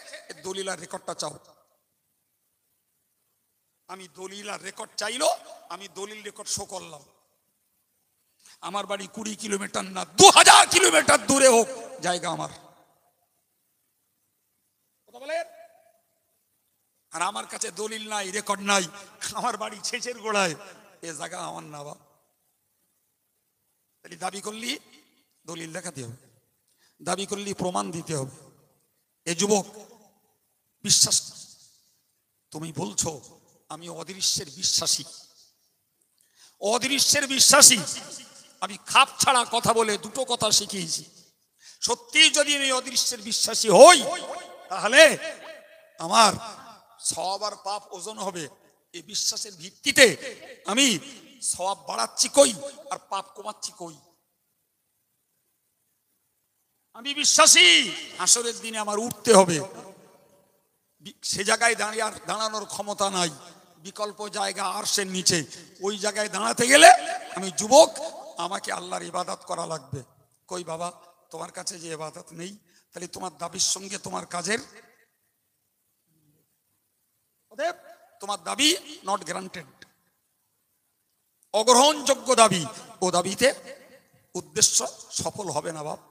দলিল আর রেকর্ডটা চাও। আমি দলিল আর রেকর্ড চাইলো, আমি দলিল রেকর্ড শো করলাম। আমার বাড়ি 20 কিলোমিটার না 2000 কিলোমিটার দূরে হোক, জায়গা আমার। কথা বলেন? আর আমার কাছে দলিল নাই, রেকর্ড নাই, আমার বাড়ি ছেচের গোড়ায়, এ জায়গা আমার না বাবা। তাহলে দাবি করলি দলিল দেখাতে হবে, দাবি করলি প্রমাণ দিতে হবে। এ যুবক বিশ্বাস, তুমি বলছো আমি অদৃশ্যের বিশ্বাসী, অদৃশ্যের বিশ্বাসী। আমি খাপ ছাড়া কথা বলে দুটো কথা শিখিয়েছি। সত্যি যদি আমি অদৃশ্যের বিশ্বাসী হই, তাহলে আমার সওয়াব আর পাপ ওজন হবে। এই বিশ্বাসের ভিত্তিতে আমি সওয়াব বাড়াচ্ছি কই আর পাপ কমাচ্ছি কই। আমি বিশ্বাসী হাসরের দিনে আমার উঠতে হবে, সে জায়গায় দাঁড়িয়ে আর দাঁড়ানোর ক্ষমতা নাই, বিকল্প জায়গা আরশের নিচে। ওই জায়গায় দাঁড়াতে গেলে আমি যুবক, আমাকে আল্লাহর ইবাদত করা লাগবে। কই বাবা, তোমার কাছে যে ইবাদত নেই, তাহলে তোমার দাবির সঙ্গে তোমার কাজের, তোমার দাবি নট গ্রান্টেড, অগ্রহণযোগ্য দাবি। ও দাবিতে উদ্দেশ্য সফল হবে না বাপ।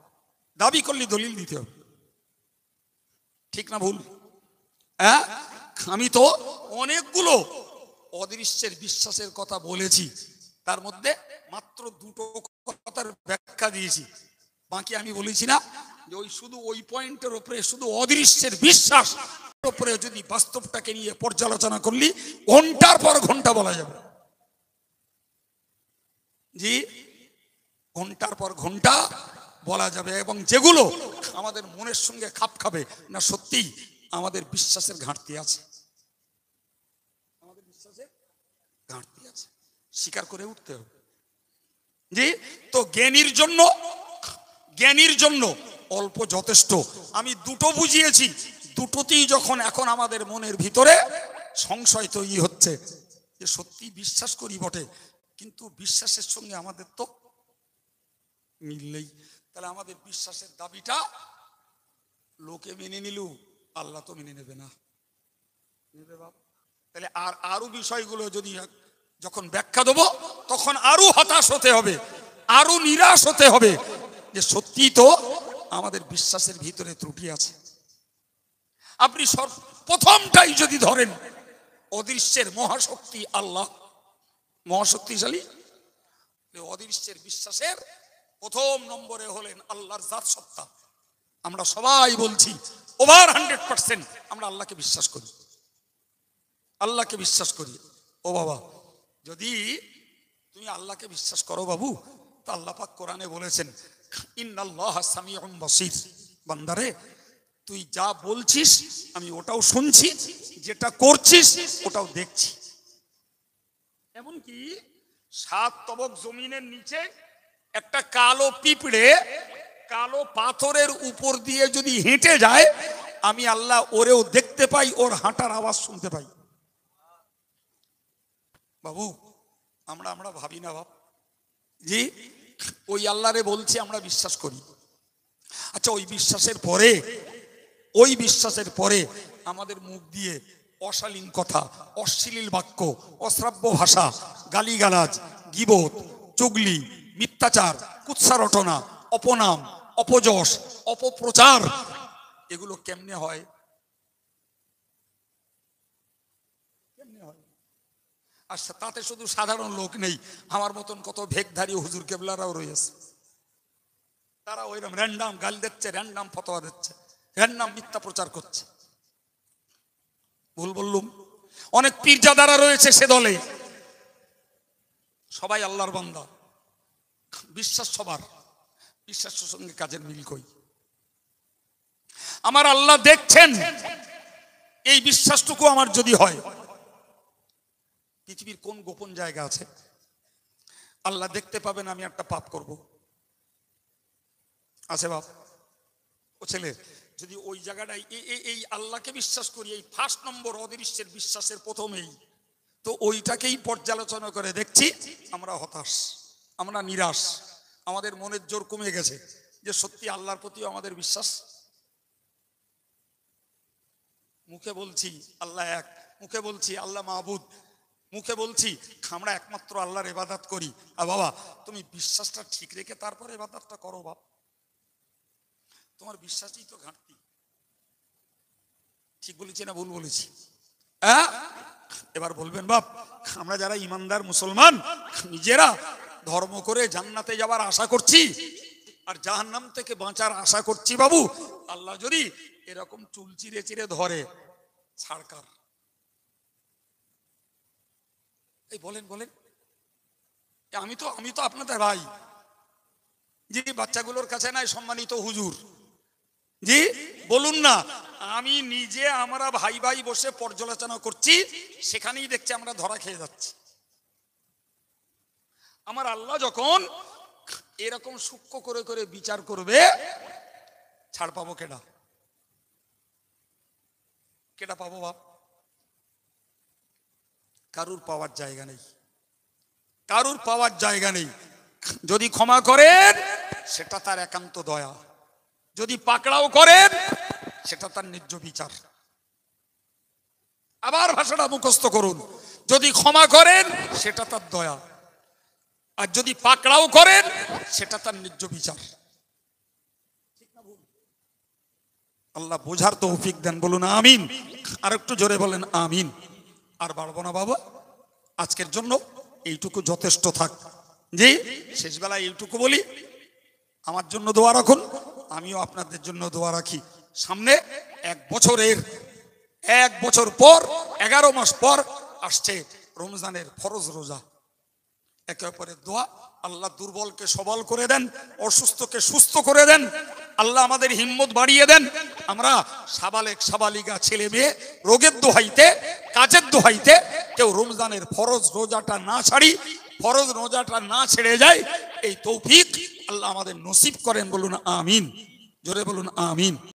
দাবি করলে দলিল দিতে হবে, ঠিক না ভুল? হ্যাঁ, আমি তো অনেকগুলো অদৃশ্যের বিশ্বাসের কথা বলেছি, তার মধ্যে মাত্র দুটো কথার ব্যাখ্যা দিয়েছি। বাকি আমি বলেছি না যে ওই শুধু ওই পয়েন্টের উপরে শুধু অদৃশ্যের বিশ্বাস উপরে যদি বাস্তবটাকে নিয়ে পর্যালোচনা করলি ঘন্টার পর ঘন্টা বলা যাবে। জি, ঘন্টার পর ঘন্টা বলা যাবে, এবং যেগুলো আমাদের মনের সঙ্গে খাপ খাবে না, সত্যি আমাদের বিশ্বাসের ঘাটতি আছে, আমাদের বিশ্বাসের ঘাটতি আছে, স্বীকার করে উঠতে হবে। জি, তো জ্ঞানীর জন্য অল্প যথেষ্ট। আমি দুটো বুঝিয়েছি, দুটোতেই যখন এখন আমাদের মনের ভিতরে সংশয় তৈরি হচ্ছে যে সত্যি বিশ্বাস করি বটে, কিন্তু বিশ্বাসের সঙ্গে আমাদের তো মিললেই, তাহলে আমাদের বিশ্বাসের দাবিটা লোকে মেনে নিলেও আল্লাহ তো মেনে নেবে না, নেবে বাবা। তাহলে আরো বিষয়গুলো যদি যখন ব্যাখ্যা দেবো তখন আরো হতাশ হতে হবে, আরো নিরাশ হতে হবে যে সত্যি তো আমাদের বিশ্বাসের ভিতরে ত্রুটি আছে। আপনি প্রথমটাই যদি ধরেন, অদৃশ্যের মহাশক্তি আল্লাহ, মহাশক্তিশালী, অদৃশ্যের বিশ্বাসের প্রথম নম্বরে হলেন আল্লাহর জাত সত্তা। আমরা সবাই বলছি ওভার 100% আমরা আল্লাহকে বিশ্বাস করি, আল্লাহকে বিশ্বাস করি। ও বাবা, যদি তুমি আল্লাহকে বিশ্বাস করো বাবু, তো আল্লাহ পাক কোরআনে বলেছেন ইন্নাল্লাহা সামিউন বাসীর, বান্দারে তুই যা বলছিস আমি ওটাও শুনছি, যেটা করছিস ওটাও দেখছি। এমনকি 7 তবক জমিনের নিচে একটা কালো পিঁপড়ে কালো পাথরের উপর দিয়ে যদি হেঁটে যায়, আমি আল্লাহ ওরেও দেখতে পাই, ওর হাঁটার আওয়াজ শুনতে পাই। বাবু, আমরা ভাবি না বাপ, জি ওই আল্লাহরে বলছি আমরা বিশ্বাস করি। আচ্ছা, ওই বিশ্বাসের পরে আমাদের মুখ দিয়ে অশালীন কথা, অশ্লীল বাক্য, অশ্রাব্য ভাষা, গালিগালাজ, গীবত, চুগলি, মিথ্যাচার, কুৎসা রটনা, অপনাম, অপযশ, অপপ্রচার, এগুলো কেমনে হয়? আর তাতে শুধু সাধারণ লোক নেই, আমার মতন কত ভেকধারী হুজুর কেবলারাও রয়েছে, তারা ওইরকম র্যান্ডাম গাল দিচ্ছে, র্যান্ডাম ফতোয়া দিচ্ছে, র্যান্ডাম মিথ্যা প্রচার করছে। ভুল বললুম? অনেক পীরজাদারা রয়েছে সে দলে, সবাই আল্লাহর বান্দা, বিশ্বাস সবার, বিশ্বাসের সঙ্গে কাজের মিল কই? আমার আল্লাহ দেখছেন, এই বিশ্বাসটুকু আমার যদি হয়, পৃথিবীর কোন গোপন জায়গা আছে আল্লাহ দেখতে পাবেন আমি একটা পাপ করব? আছে বাপ? ও ছেলে, যদি ওই জায়গাটায় এই আল্লাহকে বিশ্বাস করি, এই ফার্স্ট নম্বর অদৃশ্যের বিশ্বাসের প্রথমেই তো ওইটাকেই পর্যালোচনা করে দেখছি আমরা হতাশ, আমরা নিরাশ, আমাদের মনের জোর কমে গেছে যে সত্যি আল্লাহর প্রতিও আমাদের বিশ্বাস। মুখে বলছি আল্লাহ এক, মুখে বলছি আল্লাহ মাহবুদ, মুখে বলছি আমরা একমাত্র আল্লাহর ইবাদত করি, আর বাবা তুমি বিশ্বাসটা ঠিক রেখে তারপর ইবাদতটা করো বাপ, তোমার বিশ্বাসই তো ঘাটতি। ঠিক বলেছি না ভুল বলেছি? হ্যাঁ, এবার বলবেন বাপ আমরা যারা ইমানদার মুসলমান নিজেরা ধর্ম করে জান্নাতে যাবার আশা করছি আর জাহান্নাম থেকে বাঁচার আশা করছি, বাবু আল্লাহ যদি এরকম চুল চিরে চিরে ধরে ছাড়কার? এই বলেন আমি তো আপনাদের ভাই, জি বাচ্চাগুলোর কাছে নাই সম্মানিত হুজুর, জি বলুন না, আমি নিজে আমরা ভাই ভাই বসে পর্যালোচনা করছি, সেখানেই দেখছি আমরা ধরা খেয়ে যাচ্ছি। আমার আল্লাহ যখন এরকম সূক্ষ্ম করে করে বিচার করবে, ছাড় পাবো কেডা? কেডা পাবো বাপ? কারুর পাওয়ার জায়গা নেই, কারুর পাওয়ার জায়গা নেই। যদি ক্ষমা করেন সেটা তার একান্ত দয়া, যদি পাকড়াও করেন সেটা তার ন্যায্য বিচার। আবার ভাষাটা মুখস্থ করুন, যদি ক্ষমা করেন সেটা তার দয়া, আর যদি পাকড়াও করেন সেটা তার ন্যায্য বিচার। আল্লাহ বোঝার তৌফিক দেন, বলুন আমিন। আর একটু জোরে বলেন আমিন। আর বাড়বো না বাবা, আজকের জন্য এইটুকু যথেষ্ট থাক। জি, শেষবেলায় এইটুকু বলি, আমার জন্য দোয়া রাখুন, আমিও আপনাদের জন্য দোয়া রাখি। সামনে 1 বছর পর 11 মাস পর আসছে রমজানের ফরজ রোজা। একে অপরের দোয়া, আল্লাহ দুর্বলকে সবল করে দেন, অসুস্থকে সুস্থ করে দেন, আল্লাহ আমাদের হিম্মত বাড়িয়ে দেন। আমরা সাবালেক সাবালিকা ছেলে মেয়ে রোগের দোহাইতে, কাজের দোহাইতে কেউ রমজানের ফরজ রোজাটা না ছাড়ি, ফরজ রোজাটা না ছেড়ে যায়, এই তৌফিক আল্লাহ আমাদের নসিব করেন। বলুন আমিন, জোরে বলুন আমিন।